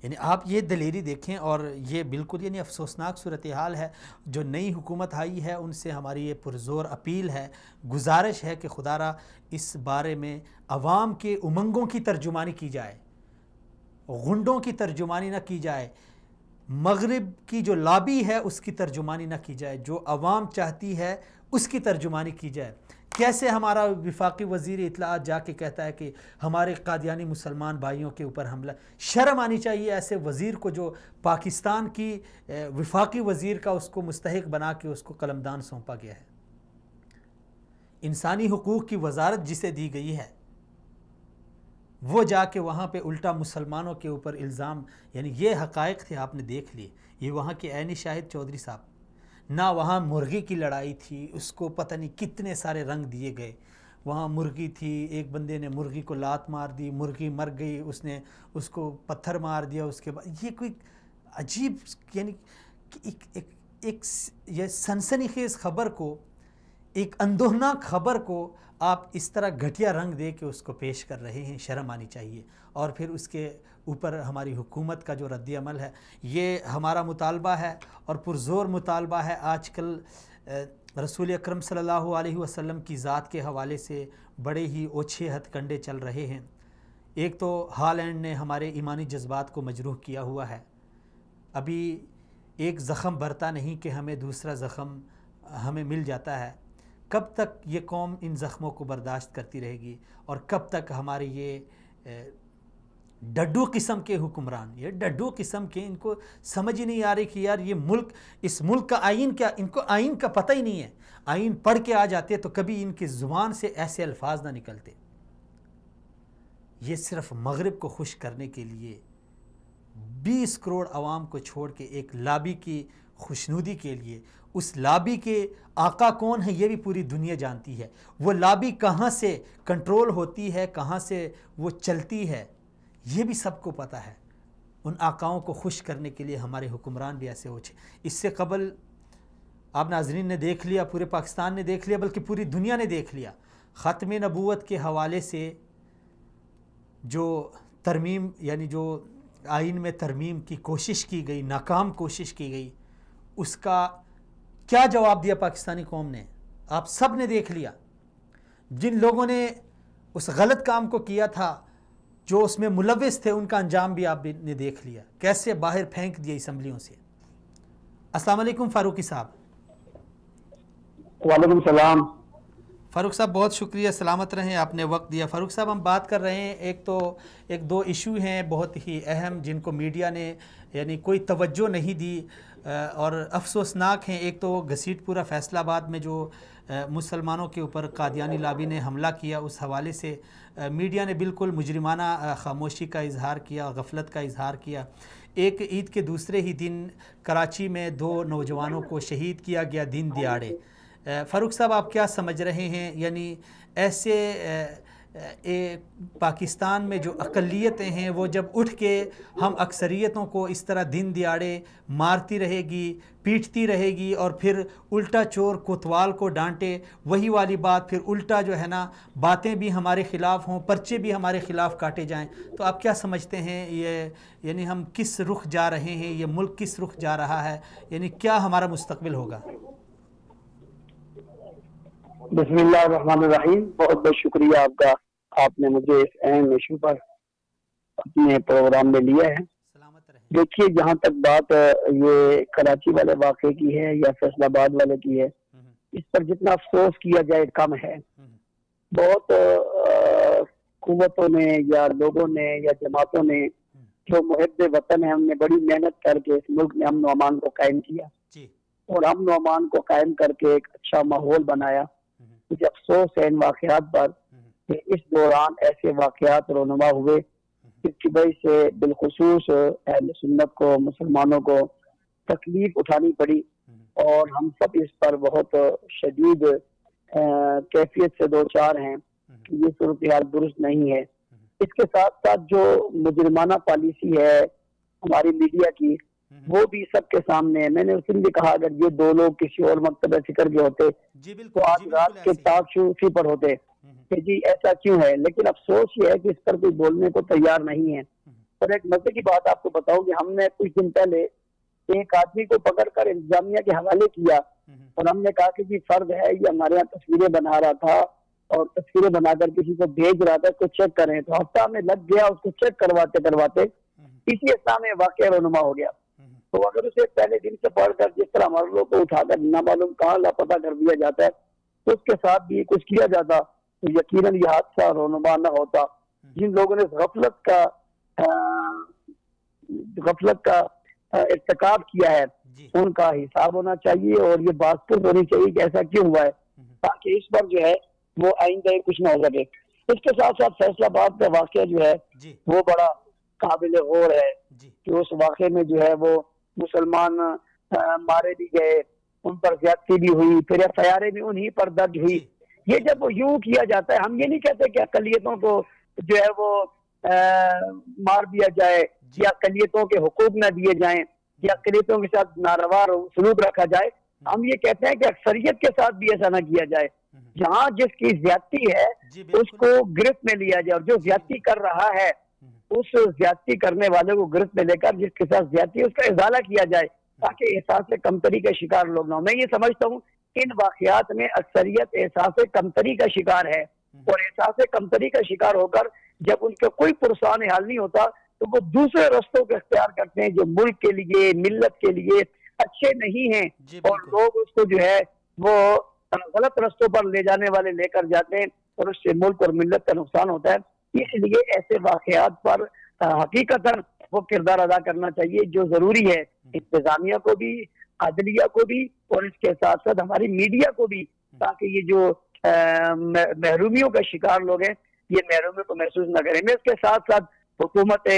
یعنی آپ یہ دلیری دیکھیں، اور یہ بالکل یعنی افسوسناک صورتحال ہے۔ جو نئی حکومت آئی ہے ان سے ہماری یہ پرزور اپیل ہے، گزارش ہے کہ خدا را اس بارے میں عوام کے امنگوں کی ترجمانی کی جائے، غنڈوں کی ترجمانی نہ کی جائے، مغرب کی جو لابی ہے اس کی ترجمانی نہ کی جائے، جو عوام چاہتی ہے اس کی ترجمانی کی جائے۔ کیسے ہمارا وفاقی وزیر اطلاعات جا کے کہتا ہے کہ ہمارے قادیانی مسلمان بھائیوں کے اوپر حملہ؟ شرم آنی چاہیے ایسے وزیر کو جو پاکستان کی وفاقی وزیر کا اس کو مستحق بنا کے اس کو قلمدان سونپا گیا ہے۔ انسانی حقوق کی وزارت جسے دی گئی ہے وہ جا کے وہاں پہ الٹا مسلمانوں کے اوپر الزام، یعنی یہ حقائق تھے، آپ نے دیکھ لیے، یہ وہاں کے عینی شاہد چودھری صاحب۔ نہ وہاں مرغی کی لڑائی تھی، اس کو پتہ نہیں کتنے سارے رنگ دیے گئے، وہاں مرغی تھی، ایک بندے نے مرغی کو لات مار دی، مرغی مر گئی، اس نے اس کو پتھر مار دیا، اس کے بعد یہ کوئی عجیب یعنی ایک یہ سنسنی خیز خبر کو، ایک اندوہناک خبر کو آپ اس طرح گھٹیا رنگ دے کے اس کو پیش کر رہے ہیں۔ شرم آنی چاہیے۔ اور پھر اس کے اوپر ہماری حکومت کا جو رد عمل ہے، یہ ہمارا مطالبہ ہے اور پرزور مطالبہ ہے۔ آج کل رسول اکرم صلی اللہ علیہ وسلم کی ذات کے حوالے سے بڑے ہی اوچھے ہتھ کنڈے چل رہے ہیں۔ ایک تو ہالینڈ نے ہمارے ایمانی جذبات کو مجروح کیا ہوا ہے، ابھی ایک زخم برتا نہیں کہ ہمیں دوسرا زخم ہمیں مل جاتا ہے۔ کب تک یہ قوم ان زخموں کو برداشت کرتی رہے گی، اور کب تک ہمارے یہ ڈڈو قسم کے حکمران، یہ ڈڈو قسم کے، ان کو سمجھ ہی نہیں آ رہی کہ یار یہ ملک، اس ملک کا آئین کیا، ان کو آئین کا پتہ ہی نہیں ہے۔ آئین پڑھ کے آ جاتے تو کبھی ان کی زبان سے ایسے الفاظ نہ نکلتے۔ یہ صرف مغرب کو خوش کرنے کے لیے 20 کروڑ عوام کو چھوڑ کے ایک لابی کی خوشنودی کے لیے، اس لابی کے آقا کون ہے یہ بھی پوری دنیا جانتی ہے، وہ لابی کہاں سے کنٹرول ہوتی ہے، کہاں سے وہ چلتی ہے، یہ بھی سب کو پتہ ہے۔ ان آقاؤں کو خوش کرنے کے لیے ہمارے حکمران بھی ایسے ہوچے۔ اس سے قبل آپ ناظرین نے دیکھ لیا، پورے پاکستان نے دیکھ لیا، بلکہ پوری دنیا نے دیکھ لیا، ختم نبوت کے حوالے سے جو ترمیم، یعنی جو آئین میں ترمیم کی کوشش کی گئی، ناکام کوشش کی گئی، اس کا کیا جواب دیا پاکستانی قوم نے؟ آپ سب نے دیکھ لیا۔ جن لوگوں نے اس غلط کام کو کیا تھا، جو اس میں ملوث تھے، ان کا انجام بھی آپ نے دیکھ لیا، کیسے باہر پھینک دیا اسمبلیوں سے۔ السلام علیکم فاروقی صاحب۔ وعلیکم السلام۔ فاروق صاحب بہت شکریہ، سلامت رہیں، آپ نے وقت دیا۔ فاروق صاحب ہم بات کر رہے ہیں، ایک دو ایشو ہیں بہت ہی اہم جن کو میڈیا نے یعنی کوئی توجہ نہیں دی اور افسوسناک ہیں۔ ایک تو گھسیٹ پورا فیصل آباد میں جو مسلمانوں کے اوپر قادیانی لابی نے حملہ کیا، اس حوالے سے میڈیا نے بالکل مجرمانہ خاموشی کا اظہار کیا، غفلت کا اظہار کیا۔ ایک عید کے دوسرے ہی دن کراچی میں 2 نوجوانوں کو شہید کیا گیا دن دیہڑے۔ فاروق صاحب آپ کیا سمجھ رہے ہیں، یعنی ایسے پاکستان میں جو اقلیتیں ہیں وہ جب اٹھ کے ہم اکثریتوں کو اس طرح دن دیہڑے مارتی رہے گی، پیٹتی رہے گی، اور پھر الٹا چور کوتوال کو ڈانٹے، وہی والی بات پھر الٹا جو ہے نا باتیں بھی ہمارے خلاف ہوں، پرچے بھی ہمارے خلاف کاٹے جائیں، تو آپ کیا سمجھتے ہیں یہ یعنی ہم کس رخ جا رہے ہیں، یہ ملک کس رخ جا رہا ہے، یعنی کیا ہمارا مستقبل ہوگا؟ بسم اللہ الرحمن الرحیم۔ بہت بہت شکریہ آپ کا، آپ نے مجھے اس اہم ایشو پر اپنے پروگرام میں لیا ہے۔ دیکھیے، جہاں تک بات یہ کراچی والے واقعے کی ہے یا فیصل آباد والے کی ہے، اس پر جتنا افسوس کیا جائے کم ہے۔ بہت قوتوں نے یا لوگوں نے یا جماعتوں نے جو محب وطن ہیں، ہم نے بڑی محنت کر کے اس ملک میں امن و امان کو قائم کیا، اور امن و امان کو قائم کر کے ایک اچھا ماحول بنایا۔ مجھے افسوس ہے ان واقعات پر کہ اس دوران ایسے واقعات رونما ہوئے جس کی وجہ سے بالخصوص اہل سنت کو، مسلمانوں کو تکلیف اٹھانی پڑی، اور ہم سب اس پر بہت شدید کیفیت سے دو چار ہیں کہ یہ صورتحال درست نہیں ہے۔ اس کے ساتھ ساتھ جو مجرمانہ پالیسی ہے ہماری میڈیا کی وہ بھی سب کے سامنے ہے۔ میں نے اس دن بھی کہا اگر یہ دو لوگ کسی اور مکتب فکر کے ہوتے تو آج رات کے ٹاک شو اسی پر ہوتے کہ جی ایسا کیوں ہے، لیکن افسوس یہ ہے کہ اس پر کوئی بولنے کو تیار نہیں ہے۔ اور ایک مزے کی بات آپ کو بتاؤں کہ ہم نے کچھ دن پہلے ایک آدمی کو پکڑ کر انتظامیہ کے حوالے کیا اور ہم نے کہا کہ جی فرد ہے یہ ہمارے یہاں تصویریں بنا رہا تھا اور تصویریں بنا کر کسی کو بھیج رہا تھا، اس کو چیک کریں، تو ہفتہ میں لگ گیا اس کو چیک کرواتے اسی اثنا میں واقعہ رونما ہو گیا۔ تو اگر اسے پہلے دن سے پڑھ کر جس طرح ہمارے لوگ کو اٹھا کر نہ معلوم کہاں لاپتہ کر دیا جاتا ہے تو اس کے ساتھ بھی کچھ کیا جاتا تو یقیناً یہ حادثہ رونما نہ ہوتا۔ جن لوگوں نے غفلت کا ارتکاب کیا ہے ان کا حساب ہونا چاہیے اور یہ بات پرس ہونی چاہیے کہ ایسا کیوں ہوا ہے تاکہ اس پر جو ہے وہ آئندہ کچھ نہ ہو سکے۔ اس کے ساتھ ساتھ فیصلہ آباد کا واقعہ جو ہے وہ بڑا قابل غور ہے کہ اس واقعے میں جو ہے وہ مسلمان مارے بھی گئے، ان پر زیادتی بھی ہوئی، پھر FIR بھی انہی پر درج ہوئی۔ یہ جب یوں کیا جاتا ہے، ہم یہ نہیں کہتے کہ اقلیتوں کو جو ہے وہ مار دیا جائے یا اقلیتوں کے حقوق نہ دیے جائیں یا اقلیتوں کے ساتھ ناروا سلوک رکھا جائے، ہم یہ کہتے ہیں کہ اکثریت کے ساتھ بھی ایسا نہ کیا جائے۔ جہاں جس کی زیادتی ہے اس کو گرفت میں لیا جائے اور جو زیادتی کر رہا ہے اس زیادتی کرنے والے کو گرفت میں لے کر جس کے ساتھ زیادتی ہے اس کا ازالہ کیا جائے تاکہ احساس کمتری کا شکار لوگ نہ ہو۔ میں یہ سمجھتا ہوں ان واقعات میں اکثریت احساس کمتری کا شکار ہے اور احساس کمتری کا شکار ہو کر جب ان کا کوئی پرسان حال نہیں ہوتا تو وہ دوسرے رستوں کو اختیار کرتے ہیں جو ملک کے لیے ملت کے لیے اچھے نہیں ہیں اور لوگ اس کو جو ہے وہ غلط رستوں پر لے جانے والے لے کر جاتے ہیں اور اس سے ملک اور ملت کا نقصان ہوتا ہے۔ اس لیے ایسے واقعات پر حقیقتاً وہ کردار ادا کرنا چاہیے جو ضروری ہے انتظامیہ کو بھی، عدلیہ کو بھی اور اس کے ساتھ ساتھ ہماری میڈیا کو بھی، تاکہ یہ جو محرومیوں کا شکار لوگ ہیں یہ محرومیوں کو محسوس نہ کریں۔ میں اس کے ساتھ ساتھ حکومت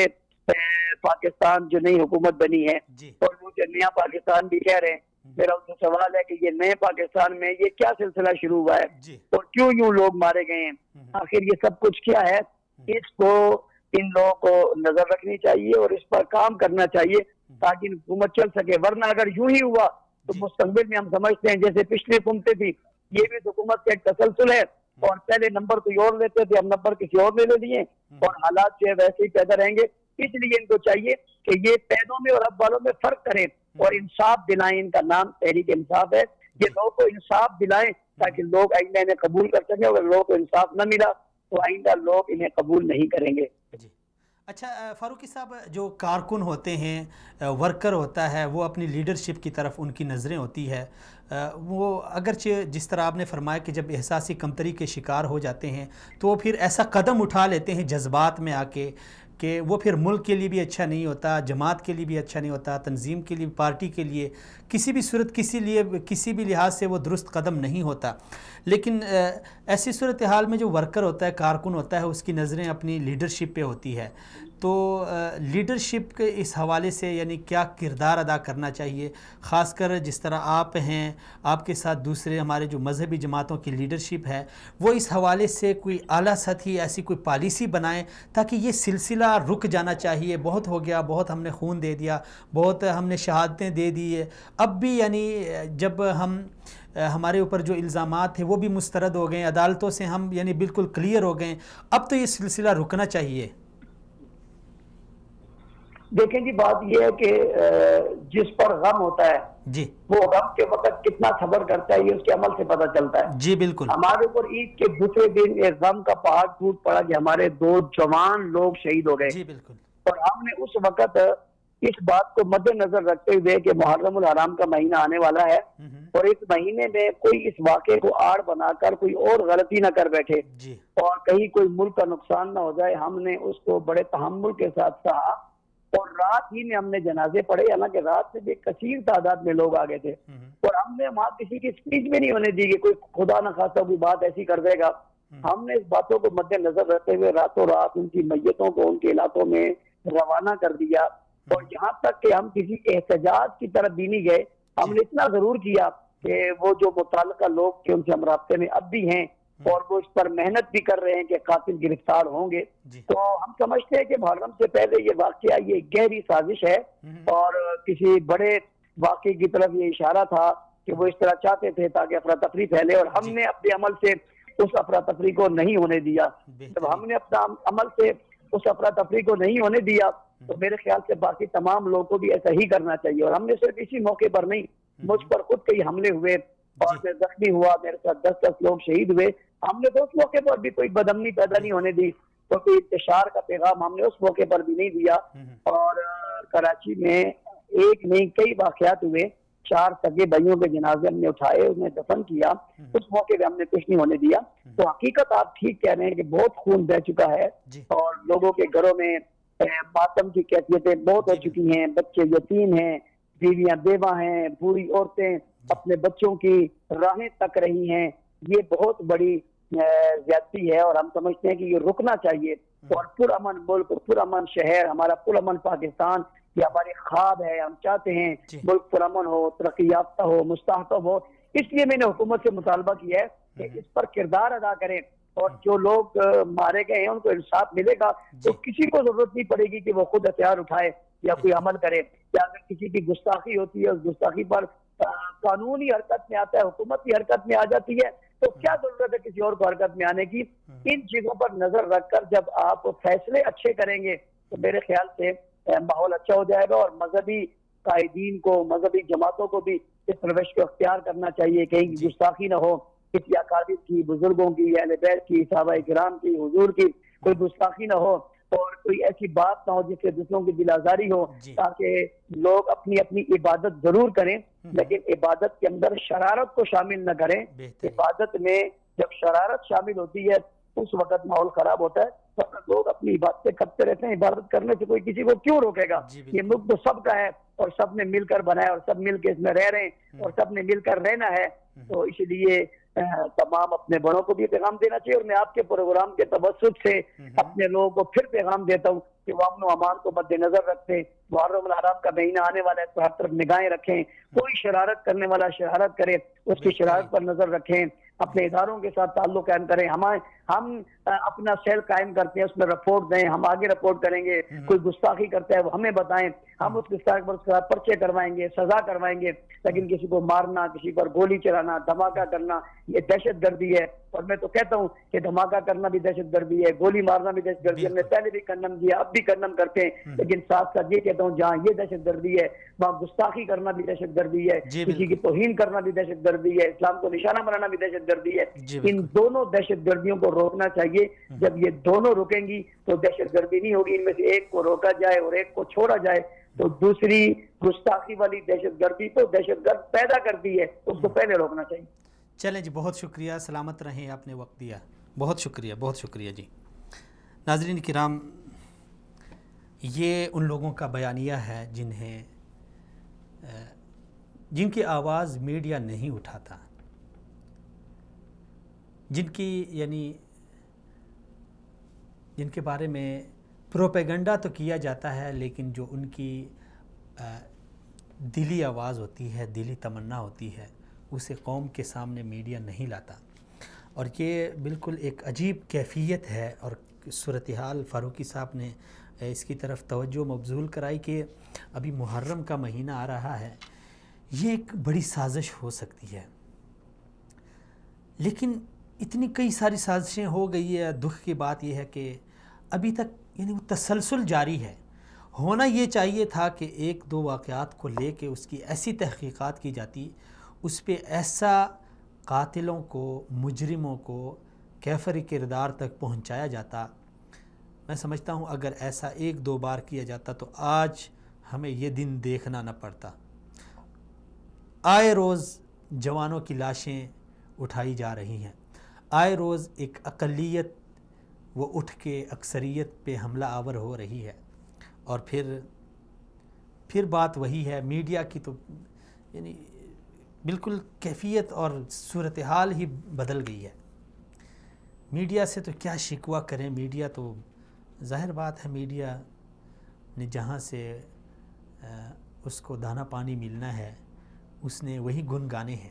پاکستان جو نئی حکومت بنی ہے اور وہ جو نیا پاکستان بھی کہہ رہے ہیں، میرا ان سے سوال ہے کہ یہ نئے پاکستان میں یہ کیا سلسلہ شروع ہوا ہے اور کیوں یوں لوگ مارے گئے ہیں، آخر یہ سب کچھ کیا ہے؟ اس کو ان لوگوں کو نظر رکھنی چاہیے اور اس پر کام کرنا چاہیے تاکہ حکومت چل سکے، ورنہ اگر یوں ہی ہوا تو مستقبل میں ہم سمجھتے ہیں جیسے پچھلی حکومتیں تھی یہ بھی حکومت کا ایک تسلسل ہے اور پہلے نمبر کوئی اور لیتے تھے، ہم نمبر کسی اور نے لے لیے اور حالات جو ہے ویسے ہی پیدا رہیں گے۔ اس لیے ان کو چاہیے کہ یہ پیدوں میں اور اب والوں میں فرق کریں اور انصاف دلائیں۔ ان کا نام تحریک انصاف ہے، یہ لوگوں کو انصاف دلائیں تاکہ لوگ آئندہ انہیں قبول کر سکیں، اگر لوگوں کو انصاف نہ ملا تو آئندہ لوگ انہیں قبول نہیں کریں گے۔ اچھا فاروقی صاحب، جو کارکن ہوتے ہیں، ورکر ہوتا ہے، وہ اپنی لیڈرشپ کی طرف ان کی نظریں ہوتی ہے، وہ اگرچہ جس طرح آپ نے فرمایا کہ جب احساسی کمتری کے شکار ہو جاتے ہیں تو وہ پھر ایسا قدم اٹھا لیتے ہیں جذبات میں آ کے کہ وہ پھر ملک کے لیے بھی اچھا نہیں ہوتا، جماعت کے لیے بھی اچھا نہیں ہوتا، تنظیم کے لیے، پارٹی کے لیے، کسی بھی صورت کسی بھی لحاظ سے وہ درست قدم نہیں ہوتا۔ لیکن ایسی صورتحال میں جو ورکر ہوتا ہے، کارکن ہوتا ہے، اس کی نظریں اپنی لیڈرشپ پہ ہوتی ہے، تو لیڈرشپ کے اس حوالے سے یعنی کیا کردار ادا کرنا چاہیے، خاص کر جس طرح آپ ہیں، آپ کے ساتھ دوسرے ہمارے جو مذہبی جماعتوں کی لیڈرشپ ہے، وہ اس حوالے سے کوئی اعلیٰ سطحی ایسی کوئی پالیسی بنائیں تاکہ یہ سلسلہ رک جانا چاہیے۔ بہت ہو گیا، بہت ہم نے خون دے دیا، بہت ہم نے شہادتیں دے دی ہے، اب بھی یعنی جب ہمارے اوپر جو الزامات تھے وہ بھی مسترد ہو گئے، عدالتوں سے ہم یعنی بالکل کلیئر ہو گئے، اب تو یہ سلسلہ رکنا چاہیے۔ دیکھیں جی بات یہ ہے کہ جس پر غم ہوتا ہے جی وہ غم کے وقت کتنا صبر کرتا ہے یہ اس کے عمل سے پتہ چلتا ہے۔ جی بالکل۔ ہمارے اوپر عید کے دوسرے دن ایک غم کا پہاڑ ٹوٹ پڑا کہ ہمارے 2 جوان لوگ شہید ہو گئے۔ جی بالکل۔ اور ہم نے اس وقت اس بات کو مد نظر رکھتے ہوئے کہ محرم الحرام کا مہینہ آنے والا ہے اور اس مہینے میں کوئی اس واقعے کو آڑ بنا کر کوئی اور غلطی نہ کر بیٹھے اور کہیں کوئی ملک کا نقصان نہ ہو جائے، ہم نے اس کو بڑے تحمل کے ساتھ سہا اور رات ہی میں ہم نے جنازے پڑھے، حالانکہ رات سے بھی کثیر تعداد میں لوگ آگے تھے اور ہم نے وہاں کسی کی اسپیچ بھی نہیں ہونے دی کہ کوئی خدا نہ خواستہ کوئی بات ایسی کر دے گا۔ ہم نے اس باتوں کو مد نظر رکھتے ہوئے راتوں رات ان کی میتوں کو ان کے علاقوں میں روانہ کر دیا اور یہاں تک کہ ہم کسی احتجاج کی طرف بھی نہیں گئے۔ ہم نے اتنا ضرور کیا کہ وہ جو متعلقہ لوگ کہ ان سے ہم رابطے میں اب بھی ہیں اور وہ اس پر محنت بھی کر رہے ہیں کہ قاتل گرفتار ہوں گے. تو ہم سمجھتے ہیں کہ محرم سے پہلے یہ واقعہ یہ گہری سازش ہے اور کسی بڑے واقعے کی طرف یہ اشارہ تھا کہ وہ اس طرح چاہتے تھے تاکہ افراتفری پھیلے، اور ہم نے اپنے عمل سے اس افراتفری کو نہیں ہونے دیا. جب ہم نے اپنا عمل سے اس افراتفری کو نہیں ہونے دیا تو میرے خیال سے باقی تمام لوگوں کو بھی ایسا ہی کرنا چاہیے. اور ہم نے صرف اسی موقع پر نہیں، مجھ پر خود کئی حملے ہوئے اور میں زخمی ہوا، میرے ساتھ 10 لوگ شہید ہوئے. ہم نے تو اس موقع پر بھی کوئی بدامنی پیدا نہیں ہونے دی، تو کوئی انتشار کا پیغام ہم نے اس موقع پر بھی نہیں دیا. اور کراچی میں ایک نہیں کئی واقعات ہوئے، 4 سگے بھائیوں کے جنازے ہم نے اٹھائے، انہیں دفن کیا، اس موقع پہ ہم نے کچھ نہیں ہونے دیا. تو حقیقت آپ ٹھیک کہہ رہے ہیں کہ بہت خون بہ چکا ہے اور لوگوں کے گھروں میں ماتم کی کیفیتیں بہت ہو چکی ہیں. بچے یتیم ہیں، بیویاں بیوہ ہیں، بوڑھی عورتیں اپنے بچوں کی راہیں تک رہی ہیں. یہ بہت بڑی زیادتی ہے اور ہم سمجھتے ہیں کہ یہ رکنا چاہیے. اور پرامن ملک، پرامن شہر، ہمارا پرامن پاکستان یہ ہماری خواب ہے. ہم چاہتے ہیں ملک پرامن ہو، ترقی یافتہ ہو، مستحکم ہو. اس لیے میں نے حکومت سے مطالبہ کیا ہے کہ اس پر کردار ادا کریں اور جو لوگ مارے گئے ہیں ان کو انصاف ملے گا. تو کسی کو ضرورت نہیں پڑے گی کہ وہ خود ہتھیار اٹھائے یا کوئی عمل کرے. یا اگر کسی کی گستاخی ہوتی ہے، اس گستاخی پر قانونی حرکت میں آتا ہے، حکومت کی حرکت میں آ جاتی ہے، تو کیا ضرورت ہے کسی اور کو حرکت میں آنے کی. ان چیزوں پر نظر رکھ کر جب آپ فیصلے اچھے کریں گے تو میرے خیال سے ماحول اچھا ہو جائے گا. اور مذہبی قائدین کو، مذہبی جماعتوں کو بھی اس روش کو اختیار کرنا چاہیے، کہیں گستاخی نہ ہو کسی اکابر کی، بزرگوں کی، اہل بیت کی، صحابہ کرام کی، حضور کی کوئی گستاخی نہ ہو اور کوئی ایسی بات نہ ہو جس سے دوسروں کی دل آزاری ہو، تاکہ لوگ اپنی اپنی عبادت ضرور کریں لیکن عبادت کے اندر شرارت کو شامل نہ کریں. عبادت میں جب شرارت شامل ہوتی ہے اس وقت ماحول خراب ہوتا ہے. لوگ اپنی عبادتیں کرتے رہتے ہیں، عبادت کرنے سے کوئی کسی کو کیوں روکے گا. یہ ملک تو سب کا ہے اور سب نے مل کر بنایا اور سب مل کے اس میں رہ رہے ہیں اور سب نے مل کر رہنا ہے. تو اس لیے تمام اپنے بڑوں کو بھی پیغام دینا چاہیے. اور میں آپ کے پروگرام کے توسط سے اپنے لوگوں کو پھر پیغام دیتا ہوں کہ وہ امن و امان کو مد نظر رکھتے. محرم الحرام کا مہینہ آنے والا ہے تو ہر طرف نگاہیں رکھیں. کوئی شرارت کرنے والا شرارت کرے اس کی شرارت پر نظر رکھیں. اپنے اداروں کے ساتھ تعلق قائم کریں. ہم اپنا سیل قائم کرتے ہیں، اس میں رپورٹ دیں، ہم آگے رپورٹ کریں گے. کوئی گستاخی کرتا ہے وہ ہمیں بتائیں، ہم اس گستاخی پر اس کے ساتھ پرچے کروائیں گے، سزا کروائیں گے. لیکن کسی کو مارنا، کسی پر گولی چلانا، دھماکہ کرنا یہ دہشت گردی ہے. اور میں تو کہتا ہوں کہ دھماکہ کرنا بھی دہشت گردی ہے، گولی مارنا بھی دہشت گردی ہے. ہم نے پہلے بھی کنڈم کیا، اب بھی کنڈم کرتے ہیں. لیکن ساتھ ساتھ یہ کہتا ہوں جہاں یہ دہشت گردی ہے وہاں گستاخی کرنا بھی دہشت گردی ہے، کسی کی توہین کرنا بھی دہشت گردی ہے، اسلام کو نشانہ بنانا بھی دہشت گردی ہے. ان دونوں دہشت گردیوں کو روکنا چاہیے. جب یہ دونوں رکیں گی تو دہشت گردی نہیں ہوگی. ان میں سے ایک کو روکا جائے اور ایک کو چھوڑا جائے تو دوسری گستاخی والی دہشت گردی تو دہشت گرد پیدا کرتی ہے، اس کو پہلے روکنا چاہیے. چلیں جی، بہت شکریہ، سلامت رہیں، آپ نے وقت دیا. بہت شکریہ، بہت شکریہ جی. ناظرین کرام، یہ ان لوگوں کا بیانیہ ہے جن کی آواز میڈیا نہیں اٹھاتا، جن کے بارے میں پروپیگنڈا تو کیا جاتا ہے لیکن جو ان کی دلی آواز ہوتی ہے، دلی تمنا ہوتی ہے، اسے قوم کے سامنے میڈیا نہیں لاتا. اور یہ بالکل ایک عجیب کیفیت ہے. اور صورتحال فاروقی صاحب نے اس کی طرف توجہ مبذول کرائی کہ ابھی محرم کا مہینہ آ رہا ہے، یہ ایک بڑی سازش ہو سکتی ہے. لیکن اتنی کئی ساری سازشیں ہو گئی ہے. دکھ کی بات یہ ہے کہ ابھی تک وہ تسلسل جاری ہے. ہونا یہ چاہیے تھا کہ 1-2 واقعات کو لے کے اس کی ایسی تحقیقات کی جاتی، اس پہ ایسا قاتلوں کو، مجرموں کو کیفری کردار تک پہنچایا جاتا. میں سمجھتا ہوں اگر ایسا 1-2 بار کیا جاتا تو آج ہمیں یہ دن دیکھنا نہ پڑتا. آئے روز جوانوں کی لاشیں اٹھائی جا رہی ہیں، آئے روز ایک اقلیت وہ اٹھ کے اکثریت پہ حملہ آور ہو رہی ہے. اور پھر بات وہی ہے، میڈیا کی تو بالکل کیفیت اور صورتحال ہی بدل گئی ہے. میڈیا سے تو کیا شکوہ کریں. میڈیا تو ظاہر بات ہے، میڈیا نے جہاں سے اس کو دانہ پانی ملنا ہے اس نے وہی گن گانے ہیں.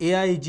AIG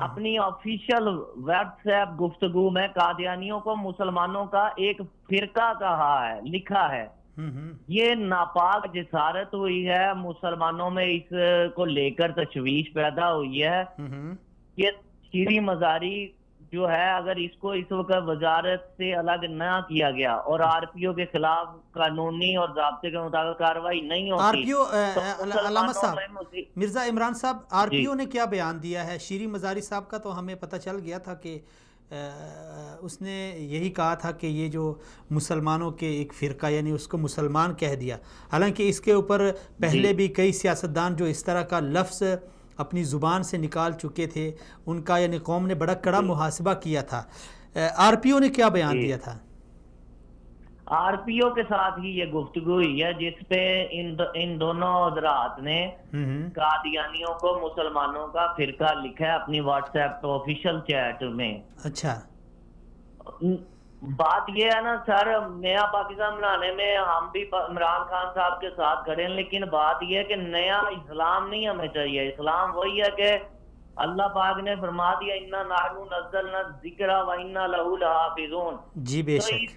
اپنی آفیشیل واٹس ایپ گفتگو میں قادیانیوں کو مسلمانوں کا ایک فرقہ کہا ہے، لکھا ہے۔ یہ ناپاک جسارت ہوئی ہے، مسلمانوں میں اس کو لے کر تشویش پیدا ہوئی ہے کہ شیریں مزاری جو ہے اگر اس کو اس وقت وزارت سے الگ نہ کیا گیا اور آر پی او کے خلاف قانونی اور ضابطے کے مطابق کارروائی نہیں ہوتی، آر پی او علامہ صاحب، مرزا عمران صاحب، آر پی او نے کیا بیان دیا ہے؟ شیریں مزاری صاحب کا تو ہمیں پتہ چل گیا تھا کہ اس نے یہی کہا تھا کہ یہ جو مسلمانوں کے ایک فرقہ، یعنی اس کو مسلمان کہہ دیا، حالانکہ اس کے اوپر پہلے بھی کئی سیاستدان جو اس طرح کا لفظ اپنی زبان سے نکال چکے تھے، ان کا یعنی قوم نے بڑا کڑا محاسبہ کیا تھا۔ آر پی او نے کیا بیان دیا تھا؟ آر پی او کے ساتھ ہی یہ گفتگو ہوئی ہے جس پہ ان دونوں حضرات نے قادیانیوں کو مسلمانوں کا فرقہ لکھا ہے اپنی واٹس ایپ آفیشیل چیٹ میں۔ اچھا، بات یہ ہے نا سر، نیا پاکستان بنانے میں ہم بھی عمران خان صاحب کے ساتھ کھڑے ہیں، لیکن بات یہ ہے کہ نیا اسلام نہیں ہمیں چاہیے۔ اسلام وہی ہے کہ اللہ پاک نے فرما دیا اِنَّا نَحْنُ نَزَّلْنَا الذِّكْرَ وَإِنَّا لَهُ لَحَافِظُونَ۔ جی بے تو شک۔ اس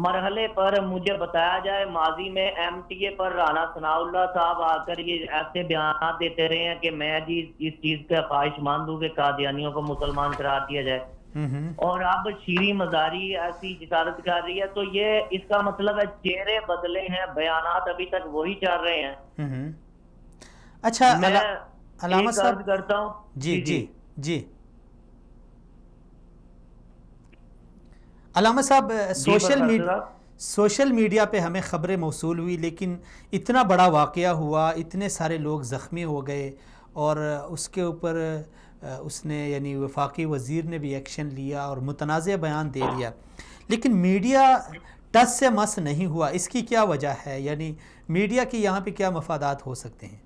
مرحلے پر مجھے بتایا جائے، ماضی میں ایم ٹی اے پر رانا ثناء اللہ صاحب آ کر یہ ایسے بیانات دیتے رہے ہیں کہ میں جی اس چیز کا خواہش مند ہوں کہ قادیانیوں کو مسلمان قرار دیا جائے، اور اب شیریں مزاری ایسی جسارت کر رہی ہے، تو یہ اس کا مطلب ہے چہرے بدلے ہیں، بیانات ابھی تک وہی چل رہے ہیں۔ اچھا میں علامہ صاحب کرتا ہوں، جی جی جی علامہ صاحب، سوشل میڈیا پہ ہمیں خبریں موصول ہوئی، لیکن اتنا بڑا واقعہ ہوا، اتنے سارے لوگ زخمی ہو گئے، اور اس کے اوپر اس نے یعنی وفاقی وزیر نے بھی ایکشن لیا اور متنازع بیان دے دیا، لیکن میڈیا ٹس سے مس نہیں ہوا۔ اس کی کیا وجہ ہے؟ یعنی میڈیا کی یہاں پہ کیا مفادات ہو سکتے ہیں؟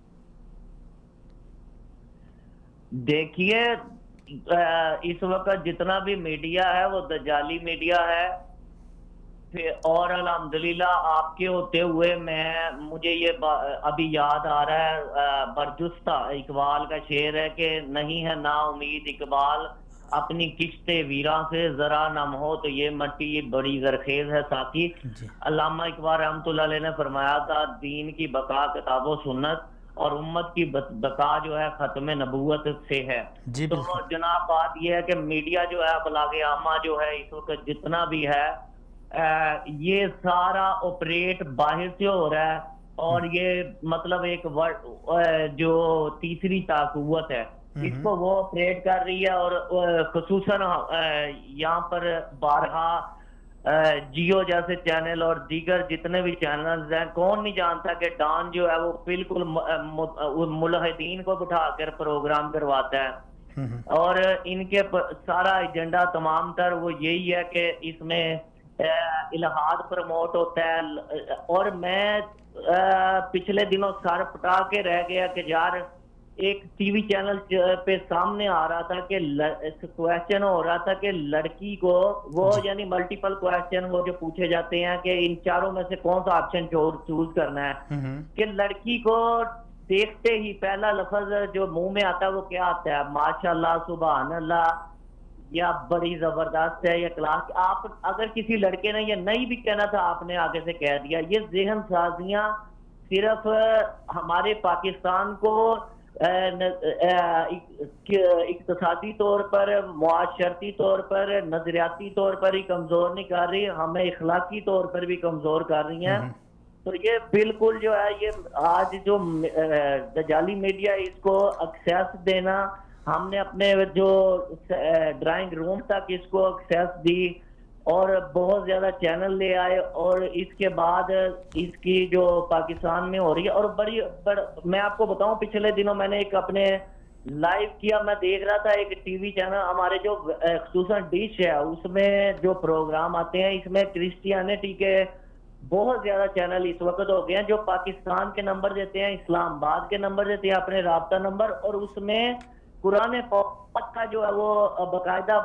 دیکھیے، اس وقت جتنا بھی میڈیا ہے وہ دجالی میڈیا ہے، اور الحمدللہ آپ کے ہوتے ہوئے مجھے یہ ابھی یاد آ رہا ہے، برجستہ اقبال کا شعر ہے کہ نہیں ہے نا امید اقبال اپنی کشت ویراں سے، ذرا نم ہو تو یہ مٹی بڑی زرخیز ہے ساقی۔ علامہ اقبال رحمۃ اللہ علیہ نے فرمایا تھا دین کی بقا کتاب و سنت اور امت کی بقا جو ہے ختم نبوت سے ہے۔ تو جناب بات یہ ہے کہ میڈیا جو ہے، ابلاغ عامہ جو ہے اس وقت جتنا بھی ہے، یہ سارا آپریٹ باہر سے ہو رہا ہے، اور یہ مطلب ایک جو تیسری طاقت ہے اس کو وہ آپریٹ کر رہی ہے، اور خصوصاً یہاں پر بارہا جیو جیسے چینل اور دیگر جتنے بھی چینلز ہیں، کون نہیں جانتا کہ ڈان جو ہے وہ بالکل ملحدین کو بٹھا کر پروگرام کرواتا ہے، اور ان کے سارا ایجنڈا تمام تر وہ یہی ہے کہ اس میں الہاد پروموٹ ہوتا ہے۔ اور میں پچھلے دنوں سر پٹا کے رہ گیا کہ یار ایک ٹی وی چینل پہ سامنے آ رہا تھا کہ کویسچن ہو رہا تھا کہ لڑکی کو وہ یعنی ملٹیپل کویسچن وہ جو پوچھے جاتے ہیں کہ ان چاروں میں سے کون سا آپشن چوز کرنا ہے، کہ لڑکی کو دیکھتے ہی پہلا لفظ جو منہ میں آتا ہے وہ کیا آتا ہے؟ ماشاءاللہ، سبحان اللہ، یا بڑی زبردست ہے، یا کلاس۔ آپ اگر کسی لڑکے نے یہ نہیں بھی کہنا تھا آپ نے آگے سے کہہ دیا۔ یہ ذہن سازیاں صرف ہمارے پاکستان کو اقتصادی طور پر، معاشرتی طور پر، نظریاتی طور پر ہی کمزور نہیں کر رہی، ہمیں اخلاقی طور پر بھی کمزور کر رہی ہیں۔ تو یہ بالکل جو ہے، یہ آج جو دجالی میڈیا اس کو ایکسیس دینا، ہم نے اپنے جو ڈرائنگ روم تک اس کو ایکسیس دی اور بہت زیادہ چینل لے آئے، اور اس کے بعد اس کی جو پاکستان میں ہو رہی ہے، اور میں آپ کو بتاؤں پچھلے دنوں میں نے ایک اپنے لائیو کیا، میں دیکھ رہا تھا ایک ٹی وی چینل ہمارے جو خصوصاً ڈش ہے اس میں جو پروگرام آتے ہیں، اس میں کرسچینٹی کے بہت زیادہ چینل اس وقت ہو گئے ہیں جو پاکستان کے نمبر دیتے ہیں، اسلام آباد کے نمبر دیتے ہیں، اپنے رابطہ نمبر، اور اس میں قرآن پاک کا جو ہے وہ باقاعدہ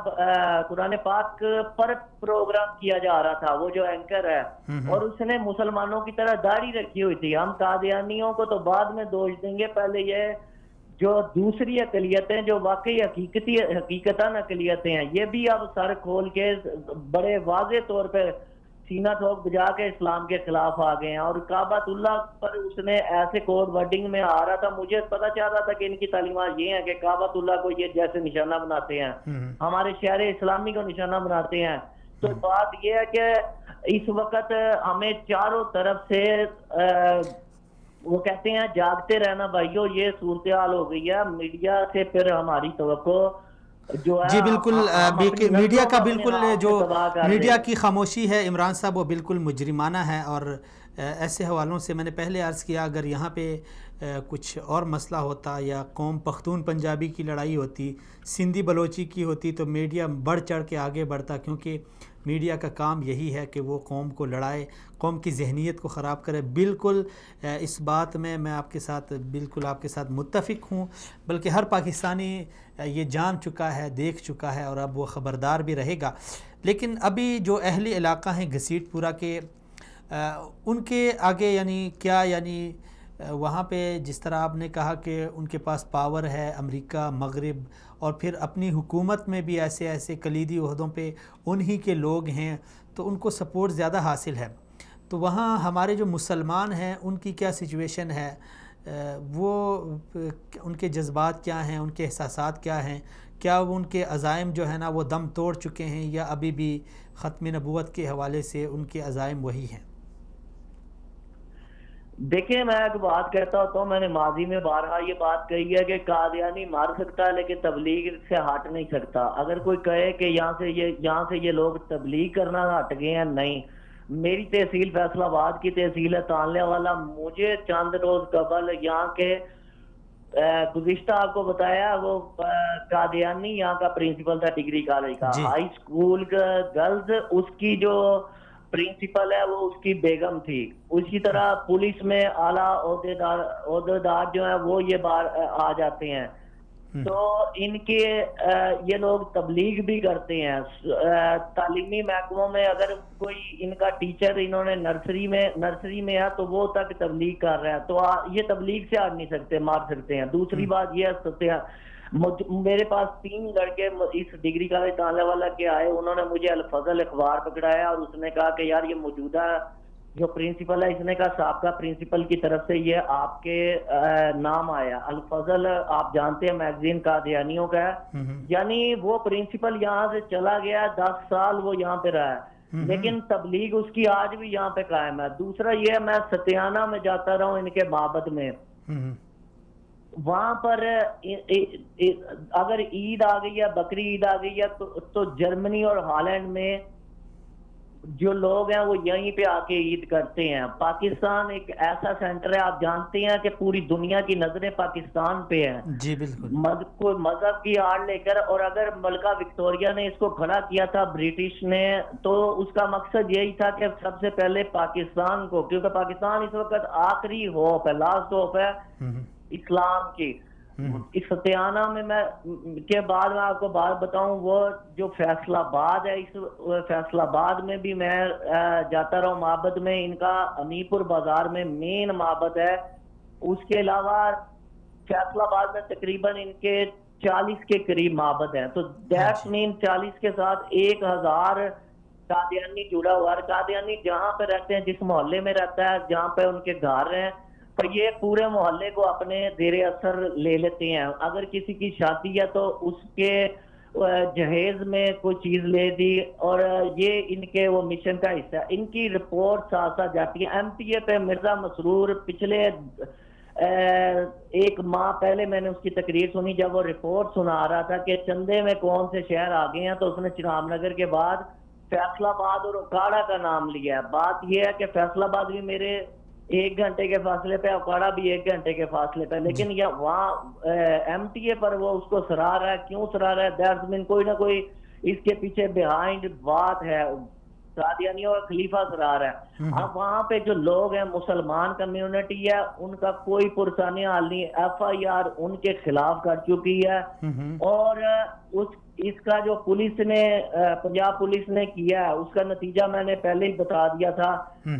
قرآن پاک پر پروگرام کیا جا رہا تھا، وہ جو اینکر ہے، اور اس نے مسلمانوں کی طرح داڑھی رکھی ہوئی تھی۔ ہم قادیانیوں کو تو بعد میں دوش دیں گے، پہلے یہ جو دوسری اقلیتیں جو واقعی حقیقتاً اقلیتیں ہیں، یہ بھی اب سر کھول کے بڑے واضح طور پہ سینہ ٹھوک بجا کے اسلام کے خلاف آ گئے ہیں. اور کعبۃ اللہ پر اس نے ایسے کوڈ ورڈنگ میں آ رہا تھا، مجھے پتا چل رہا تھا کہ ان کی تعلیمات یہ ہیں کہ کعبۃ اللہ کو یہ جیسے نشانہ بناتے ہیں، ہمارے شہر اسلامی کو نشانہ بناتے ہیں. تو بات یہ ہے کہ اس وقت ہمیں چاروں طرف سے وہ کہتے ہیں جاگتے رہنا بھائیو، یہ صورتحال ہو گئی ہے. میڈیا سے پھر ہماری توقع جو ہے جی بالکل، میڈیا کا بالکل جو میڈیا کی خاموشی ہے عمران صاحب وہ بالکل مجرمانہ ہے. اور ایسے حوالوں سے میں نے پہلے عرض کیا اگر یہاں پہ کچھ اور مسئلہ ہوتا یا قوم پختون پنجابی کی لڑائی ہوتی، سندھی بلوچی کی ہوتی تو میڈیا بڑھ چڑھ کے آگے بڑھتا، کیونکہ میڈیا کا کام یہی ہے کہ وہ قوم کو لڑائے، قوم کی ذہنیت کو خراب کرے. بالکل اس بات میں آپ کے ساتھ بالکل آپ کے ساتھ متفق ہوں، بلکہ ہر پاکستانی یہ جان چکا ہے، دیکھ چکا ہے اور اب وہ خبردار بھی رہے گا. لیکن ابھی جو اہل علاقہ ہیں گھسیٹ پورا کے، ان کے آگے یعنی کیا، یعنی وہاں پہ جس طرح آپ نے کہا کہ ان کے پاس پاور ہے، امریکہ، مغرب، اور پھر اپنی حکومت میں بھی ایسے کلیدی عہدوں پہ انہی کے لوگ ہیں تو ان کو سپورٹ زیادہ حاصل ہے. تو وہاں ہمارے جو مسلمان ہیں ان کی کیا سچویشن ہے، وہ ان کے جذبات کیا ہیں، ان کے احساسات کیا ہیں، کیا ان کے عزائم جو ہے نا وہ دم توڑ چکے ہیں یا ابھی بھی ختم نبوت کے حوالے سے ان کے عزائم وہی ہیں؟ دیکھیں میں ایک بات کہتا ہوں تو میں نے ماضی میں بارہا یہ بات کہی ہے کہ قادیانی مار سکتا ہے لیکن تبلیغ سے ہٹ نہیں سکتا. اگر کوئی کہے کہ یہاں سے یہ لوگ تبلیغ کرنا ہٹ گئے ہیں، نہیں. میری تحصیل فیصل آباد کی تحصیل ہے تانلے والا، مجھے چند روز قبل یہاں کے گزشتہ آپ کو بتایا وہ قادیانی یہاں کا پرنسپل تھا ڈگری کالج کا، ہائی اسکول گرلز، اس کی جو پرنسپل ہے وہ اس کی بیگم تھی. اسی طرح پولیس میں اعلیٰ عہدیدار جو ہیں وہ یہ بار آ جاتے ہیں. تو ان کے یہ لوگ تبلیغ بھی کرتے ہیں. تعلیمی محکموں میں اگر کوئی ان کا ٹیچر انہوں نے نرسری میں ہے تو وہ تک تبلیغ کر رہا ہے، تو یہ تبلیغ سے آ نہیں سکتے، مار سکتے ہیں. دوسری بات یہ سکتے ہیں، میرے پاس 3 لڑکے اس ڈگری کالج تانلے والا کے آئے، انہوں نے مجھے الفضل اخبار پکڑایا اور اس نے کہا کہ یار یہ موجودہ جو پرنسپل ہے، اس نے کہا سابقہ پرنسپل کی طرف سے یہ آپ کے نام آیا. الفضل آپ جانتے ہیں میگزین قادیانیوں کا ہے، یعنی وہ پرنسپل یہاں سے چلا گیا، 10 سال وہ یہاں پہ رہا ہے لیکن تبلیغ اس کی آج بھی یہاں پہ قائم ہے. دوسرا یہ میں ستیانہ میں جاتا رہا ہوں ان کے معبد میں، وہاں پر اگر عید آ گئی ہے، بکری عید آ گئی ہے تو جرمنی اور ہالینڈ میں جو لوگ ہیں وہ یہیں پہ آ کے عید کرتے ہیں. پاکستان ایک ایسا سینٹر ہے، آپ جانتے ہیں کہ پوری دنیا کی نظریں پاکستان پہ ہیں. جی بالکل. کوئی مذہب کی آڑ لے کر، اور اگر ملکہ وکٹوریہ نے اس کو کھڑا کیا تھا برٹش نے، تو اس کا مقصد یہی تھا کہ سب سے پہلے پاکستان کو، کیونکہ پاکستان اس وقت آخری ہوپ ہے، لاسٹ ہوپ ہے اسلام کی. اس ستیانہ میں کے بعد میں آپ کو بات بتاؤں، وہ جو فیصل آباد ہے، اس فیصل آباد میں بھی میں جاتا رہا ہوں معبد میں. ان کا امی پور بازار میں مین معبد ہے. اس کے علاوہ فیصل آباد میں تقریباً ان کے 40 کے قریب معبد ہیں. تو دیٹ مین 40 کے ساتھ 1000 قادیانی جڑا ہوا ہے. قادیانی جہاں پہ رہتے ہیں، جس محلے میں رہتا ہے، جہاں پہ ان کے گھر ہیں، تو یہ پورے محلے کو اپنے زیر اثر لے لیتے ہیں. اگر کسی کی شادی ہے تو اس کے جہیز میں کوئی چیز لے دی، اور یہ ان کے وہ مشن کا حصہ ہے. ان کی رپورٹ ساتھ ساتھ جاتی ہے. ایم پی اے پہ مرزا مسرور پچھلے 1 ماہ پہلے میں نے اس کی تقریر سنی، جب وہ رپورٹ سنا رہا تھا کہ چندے میں کون سے شہر آگے ہیں، تو اس نے چناب نگر کے بعد فیصل آباد اور اکاڑا کا نام لیا ہے. بات یہ ہے کہ فیصل آباد بھی میرے 1 گھنٹے کے فاصلے پہ، اکاڑا بھی 1 گھنٹے کے فاصلے پہ، لیکن یہ وہاں ایم ٹی اے پر وہ اس کو سرا رہا ہے. کیوں سرا رہا ہے؟ دیٹس مین کوئی نہ کوئی اس کے پیچھے بیہائنڈ بات ہے، قادیانیوں کا خلیفہ سرا رہا ہے. اب وہاں پہ جو لوگ ہیں، مسلمان کمیونٹی ہے، ان کا کوئی پرسانی حال نہیں. ایف آئی آر ان کے خلاف کر چکی ہے، اور اس کا جو پولیس نے، پنجاب پولیس نے کیا ہے، اس کا نتیجہ میں نے پہلے ہی بتا دیا تھا.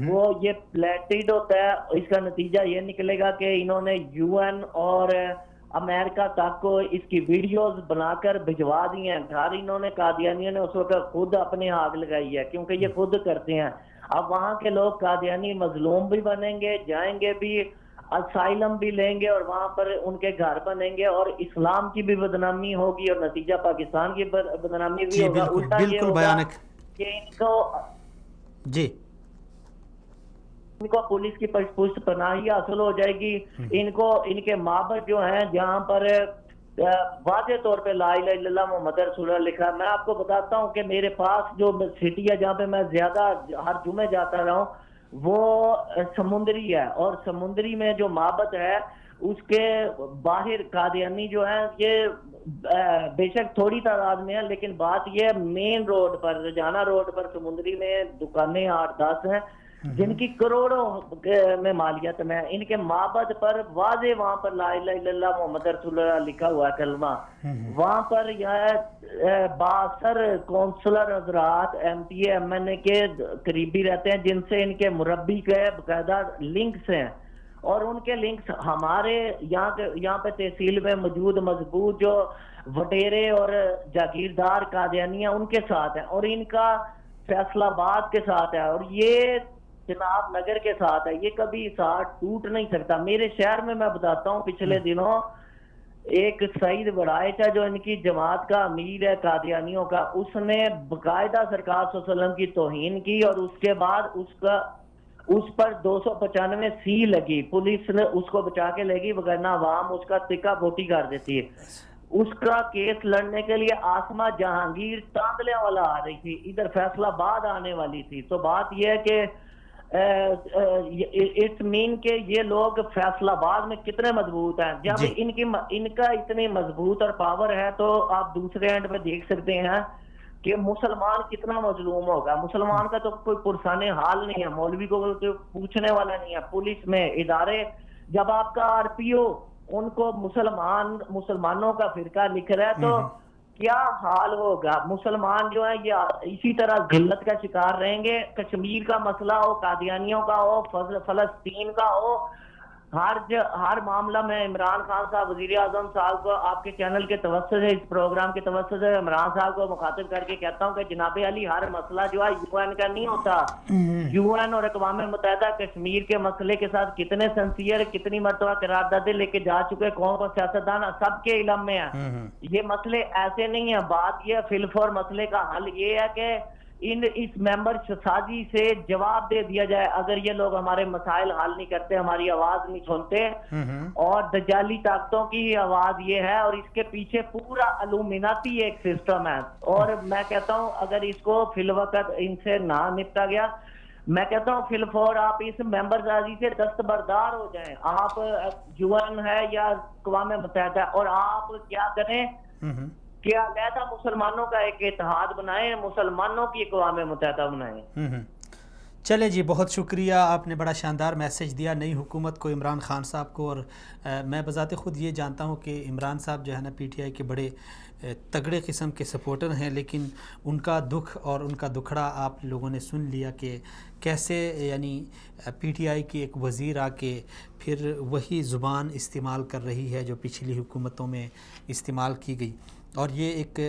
وہ یہ پلیٹڈ ہوتا ہے. اس کا نتیجہ یہ نکلے گا کہ انہوں نے UN اور امریکہ تک کو اس کی ویڈیوز بنا کر بھجوا دی ہیں گھر. انہوں نے قادیانیوں نے اس وقت خود اپنے آگ لگائی ہے کیونکہ یہ خود کرتے ہیں. اب وہاں کے لوگ قادیانی مظلوم بھی بنیں گے, جائیں گے بھی, اسائلم بھی لیں گے اور وہاں پر ان کے گھر بنیں گے اور اسلام کی بھی بدنامی ہوگی اور نتیجہ پاکستان کی بدنامی بھی ہوگا. الٹا یہ ہوگا کہ ان کو پولیس کی پشت پناہی حاصل ہو جائے گی. ان کے معبد جو ہیں جہاں پر واضح طور پہ لا الہ الا اللہ محمد رسول اللہ لکھا ہے. میں آپ کو بتاتا ہوں کہ میرے پاس جو سٹی ہے جہاں پہ میں زیادہ ہر جمعے جاتا رہا ہوں وہ سمندری ہے, اور سمندری میں جو معبد ہے اس کے باہر قادیانی جو ہیں یہ بے شک تھوڑی تعداد میں ہے, لیکن بات یہ مین روڈ پر رجانہ روڈ پر سمندری میں دکانیں 8-10 ہیں جن کی کروڑوں میں مالیت میں. ان کے معبد پر واضح وہاں پر لا الہ الا اللہ محمد رسول اللہ لکھا ہوا ہے کلمہ. وہاں پر یہ باثر کونسلر حضرات M P A M N A کے قریبی رہتے ہیں جن سے ان کے مربی کے باقاعدہ لنکس ہیں, اور ان کے لنکس ہمارے یہاں پہ تحصیل میں موجود مضبوط جو وڈیرے اور جاگیردار قادیانیاں ان کے ساتھ ہیں, اور ان کا فیصلہ آباد کے ساتھ ہے, اور یہ جناب نگر کے ساتھ ہے. یہ کبھی ساتھ ٹوٹ نہیں سکتا. میرے شہر میں بتاتا ہوں پچھلے دنوں ایک سعید بڑائچ ہے جو ان کی جماعت کا امیر ہے قادیانیوں کا, اس نے باقاعدہ سرکار صلی اللہ علیہ وسلم کی توہین کی اور اس کے بعد اس پر 295 سی لگی. پولیس نے اس کو بچا کے لے گی وگرنہ عوام اس کا تکا بوٹی کر دیتی ہے. اس کا کیس لڑنے کے لیے آسمہ جہانگیر تاندلے والا آ رہی تھی, ادھر فیصلہ آباد آنے والی تھی. تو بات یہ ہے کہ اٹس مین کہ یہ لوگ فیصلہ آباد میں کتنے مضبوط ہیں. جب ان کا اتنے مضبوط اور پاور ہے تو آپ دوسرے اینڈ پہ دیکھ سکتے ہیں کہ مسلمان کتنا مظلوم ہوگا. مسلمان کا تو کوئی پرسان حال نہیں ہے, مولوی کو پوچھنے والا نہیں ہے. پولیس میں ادارے, جب آپ کا آر پی او ان کو مسلمانوں کا فرقہ لکھ رہا ہے تو کیا حال ہوگا. مسلمان جو ہیں یہ اسی طرح ذلت کا شکار رہیں گے. کشمیر کا مسئلہ ہو, قادیانیوں کا ہو, فلسطین کا ہو, ہر معاملہ میں عمران خان صاحب وزیر اعظم صاحب کو آپ کے چینل کے توسط سے اس پروگرام کے توسط سے عمران صاحب کو مخاطب کر کے کہتا ہوں کہ جناب علی ہر مسئلہ جو ہے یو این کا نہیں ہوتا. یو این اور اقوام متحدہ کشمیر کے مسئلے کے ساتھ کتنے سنسیئر کتنی مرتبہ قراردادیں لے کے جا چکے قوم اور سیاستدان سب کے علم میں ہیں. یہ مسئلے ایسے نہیں ہیں. بات یہ فلفور مسئلے کا حل یہ ہے کہ اس ممبر سازی سے جواب دے دیا جائے. اگر یہ لوگ ہمارے مسائل حل نہیں کرتے, ہماری آواز نہیں سنتے, اور دجالی طاقتوں کی آواز یہ ہے, اور اس کے پیچھے پورا الومناتی ایک سسٹم ہے. اور میں کہتا ہوں اگر اس کو فی الوقت ان سے نہ نپٹا گیا, میں کہتا ہوں فی الفور آپ اس ممبر سازی سے دستبردار ہو جائیں. آپ یو این ہے یا اقوام متحدہ, اور آپ کیا کریں کہ علیحدہ مسلمانوں کا ایک اتحاد بنائیں, مسلمانوں کی اقوام متحدہ بنائیں. چلے جی, بہت شکریہ, آپ نے بڑا شاندار میسج دیا نئی حکومت کو, عمران خان صاحب کو. اور میں بذات خود یہ جانتا ہوں کہ عمران صاحب جو ہے نا پی ٹی آئی کے بڑے تگڑے قسم کے سپورٹر ہیں, لیکن ان کا دکھ اور ان کا دکھڑا آپ لوگوں نے سن لیا کہ کیسے یعنی پی ٹی آئی کی ایک وزیر آ کے پھر وہی زبان استعمال کر رہی ہے جو پچھلی حکومتوں میں استعمال کی گئی. اور یہ ایک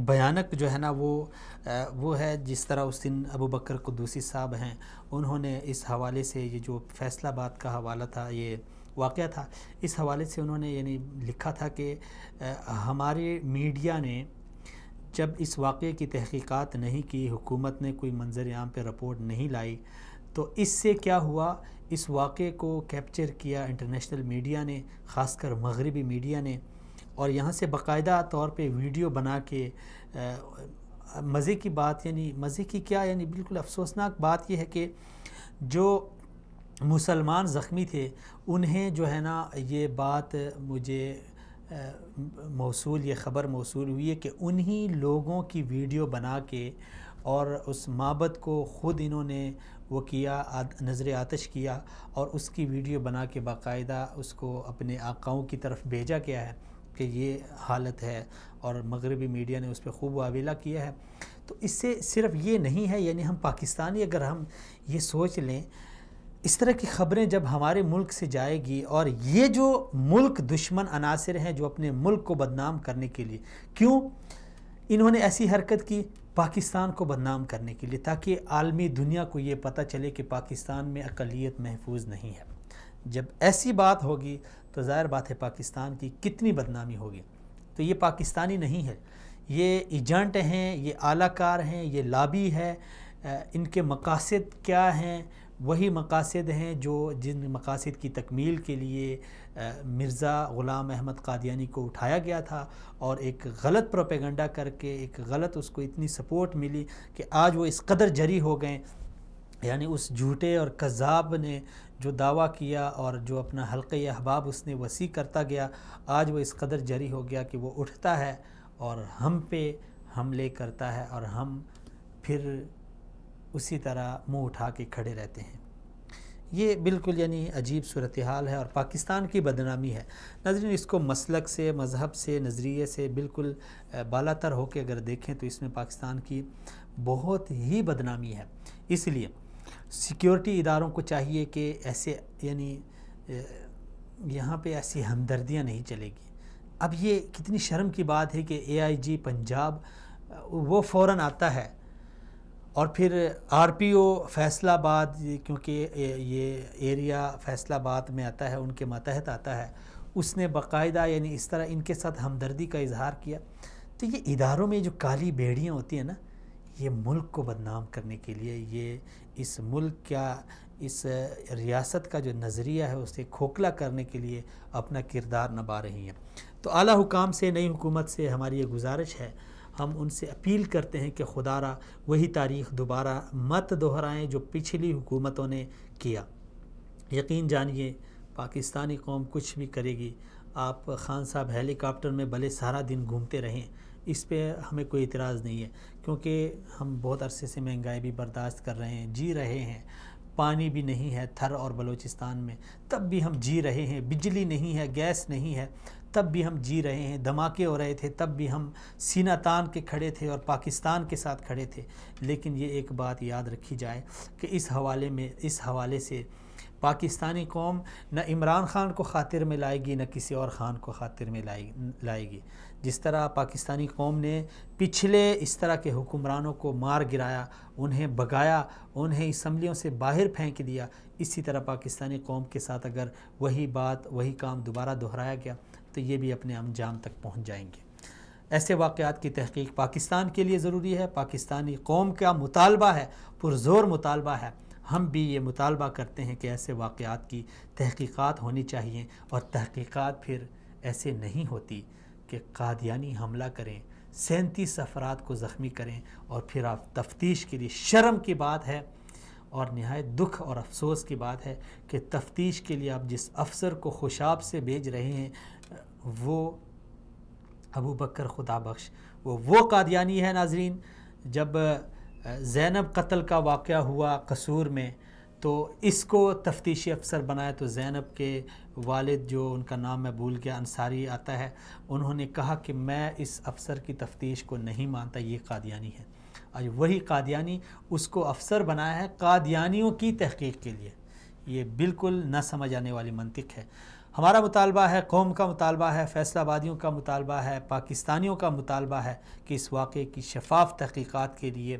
بھیانک جو ہے نا وہ ہے جس طرح اس دن ابو بکر قدوسی صاحب ہیں, انہوں نے اس حوالے سے یہ جو فیصلہ آباد کا حوالہ تھا, یہ واقعہ تھا, اس حوالے سے انہوں نے یعنی لکھا تھا کہ ہمارے میڈیا نے جب اس واقعے کی تحقیقات نہیں کی, حکومت نے کوئی منظر عام پہ رپورٹ نہیں لائی, تو اس سے کیا ہوا, اس واقعے کو کیپچر کیا انٹرنیشنل میڈیا نے, خاص کر مغربی میڈیا نے, اور یہاں سے باقاعدہ طور پہ ویڈیو بنا کے مزے کی بات, یعنی مزے کی کیا, یعنی بالکل افسوسناک بات یہ ہے کہ جو مسلمان زخمی تھے انہیں جو ہے نا یہ بات مجھے موصول, یہ خبر موصول ہوئی ہے کہ انہی لوگوں کی ویڈیو بنا کے اور اس معبد کو خود انہوں نے وہ کیا, نظر آتش کیا, اور اس کی ویڈیو بنا کے باقاعدہ اس کو اپنے آقاؤں کی طرف بھیجا گیا ہے کہ یہ حالت ہے, اور مغربی میڈیا نے اس پہ خوب واویلا کیا ہے. تو اس سے صرف یہ نہیں ہے, یعنی ہم پاکستانی اگر ہم یہ سوچ لیں اس طرح کی خبریں جب ہمارے ملک سے جائے گی، اور یہ جو ملک دشمن عناصر ہیں جو اپنے ملک کو بدنام کرنے کے لیے، کیوں انہوں نے ایسی حرکت کی؟ پاکستان کو بدنام کرنے کے لیے، تاکہ عالمی دنیا کو یہ پتہ چلے کہ پاکستان میں اقلیت محفوظ نہیں ہے۔ جب ایسی بات ہوگی تو ظاہر بات ہے پاکستان کی کتنی بدنامی ہوگی۔ تو یہ پاکستانی نہیں ہے، یہ ایجنٹ ہیں، یہ اعلی کار ہیں، یہ لابی ہے۔ ان کے مقاصد کیا ہیں؟ وہی مقاصد ہیں جن مقاصد کی تکمیل کے لیے مرزا غلام احمد قادیانی کو اٹھایا گیا تھا، اور ایک غلط پروپیگنڈا کر کے، ایک غلط اس کو اتنی سپورٹ ملی کہ آج وہ اس قدر جری ہو گئے۔ یعنی اس جھوٹے اور کذاب نے جو دعویٰ کیا اور جو اپنا حلقہ احباب اس نے وسیع کرتا گیا، آج وہ اس قدر جری ہو گیا کہ وہ اٹھتا ہے اور ہم پہ حملے کرتا ہے، اور ہم پھر اسی طرح منہ اٹھا کے کھڑے رہتے ہیں۔ یہ بالکل یعنی عجیب صورتحال ہے اور پاکستان کی بدنامی ہے۔ ناظرین، اس کو مسلک سے، مذہب سے، نظریے سے بالکل بالا تر ہو کے اگر دیکھیں تو اس میں پاکستان کی بہت ہی بدنامی ہے۔ اس لیے سیکیورٹی اداروں کو چاہیے کہ ایسے یعنی یہاں پہ ایسی ہمدردیاں نہیں چلے گی۔ اب یہ کتنی شرم کی بات ہے کہ AIG پنجاب وہ فوراً آتا ہے، اور پھر RPO فیصل آباد، کیونکہ یہ ایریا فیصل آباد میں آتا ہے، ان کے ماتحت آتا ہے، اس نے باقاعدہ یعنی اس طرح ان کے ساتھ ہمدردی کا اظہار کیا۔ تو یہ اداروں میں جو کالی بیڑیاں ہوتی ہیں نا، یہ ملک کو بدنام کرنے کے لیے، یہ اس ملک کا، اس ریاست کا جو نظریہ ہے اسے کھوکھلا کرنے کے لیے اپنا کردار نبھا رہی ہیں۔ تو اعلیٰ حکام سے، نئی حکومت سے ہماری یہ گزارش ہے، ہم ان سے اپیل کرتے ہیں کہ خدا را وہی تاریخ دوبارہ مت دہرائیں جو پچھلی حکومتوں نے کیا۔ یقین جانیے پاکستانی قوم کچھ بھی کرے گی۔ آپ خان صاحب ہیلی کاپٹر میں بھلے سارا دن گھومتے رہیں، اس پہ ہمیں کوئی اعتراض نہیں ہے، کیونکہ ہم بہت عرصے سے مہنگائی بھی برداشت کر رہے ہیں، جی رہے ہیں۔ پانی بھی نہیں ہے تھر اور بلوچستان میں، تب بھی ہم جی رہے ہیں۔ بجلی نہیں ہے، گیس نہیں ہے، تب بھی ہم جی رہے ہیں۔ دھماکے ہو رہے تھے، تب بھی ہم سینہ تان کے کھڑے تھے اور پاکستان کے ساتھ کھڑے تھے۔ لیکن یہ ایک بات یاد رکھی جائے کہ اس حوالے سے پاکستانی قوم نہ عمران خان کو خاطر میں لائے گی، نہ کسی اور خان کو خاطر میں لائے گی۔ جس طرح پاکستانی قوم نے پچھلے اس طرح کے حکمرانوں کو مار گرایا، انہیں بھگایا، انہیں اسمبلیوں سے باہر پھینک دیا، اسی طرح پاکستانی قوم کے ساتھ اگر وہی بات، وہی کام دوبارہ دہرایا گیا تو یہ بھی اپنے انجام تک پہنچ جائیں گے۔ ایسے واقعات کی تحقیق پاکستان کے لیے ضروری ہے، پاکستانی قوم کا مطالبہ ہے، پرزور مطالبہ ہے۔ ہم بھی یہ مطالبہ کرتے ہیں کہ ایسے واقعات کی تحقیقات ہونی چاہیے، اور تحقیقات پھر ایسے نہیں ہوتی کہ قادیانی حملہ کریں، 37 افراد کو زخمی کریں، اور پھر آپ تفتیش کے لیے، شرم کی بات ہے اور نہایت دکھ اور افسوس کی بات ہے کہ تفتیش کے لیے آپ جس افسر کو خوشاب سے بھیج رہے ہیں وہ ابو بکر خدا بخش، وہ قادیانی ہے۔ ناظرین، جب زینب قتل کا واقعہ ہوا قصور میں تو اس کو تفتیشی افسر بنایا، تو زینب کے والد جو ان کا نام میں بھول گیا، انصاری آتا ہے، انہوں نے کہا کہ میں اس افسر کی تفتیش کو نہیں مانتا، یہ قادیانی ہے۔ آج وہی قادیانی اس کو افسر بنایا ہے قادیانیوں کی تحقیق کے لیے۔ یہ بالکل نہ سمجھ آنے والی منطق ہے۔ ہمارا مطالبہ ہے، قوم کا مطالبہ ہے، فیصل آبادیوں کا مطالبہ ہے، پاکستانیوں کا مطالبہ ہے کہ اس واقعے کی شفاف تحقیقات کے لیے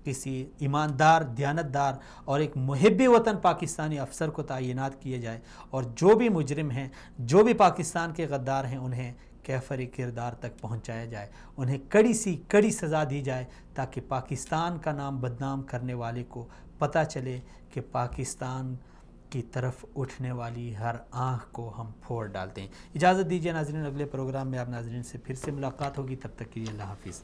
کسی ایماندار، دیانتدار اور ایک محب وطن پاکستانی افسر کو تعینات کیے جائے، اور جو بھی مجرم ہیں، جو بھی پاکستان کے غدار ہیں، انہیں کیفر کردار تک پہنچایا جائے، انہیں کڑی سی کڑی سزا دی جائے، تاکہ پاکستان کا نام بدنام کرنے والے کو پتہ چلے کہ پاکستان کی طرف اٹھنے والی ہر آنکھ کو ہم پھوڑ ڈالتے ہیں۔ اجازت دیجیے ناظرین، اگلے پروگرام میں آپ ناظرین سے پھر سے ملاقات ہوگی، تب تک کے لیے اللہ حافظ۔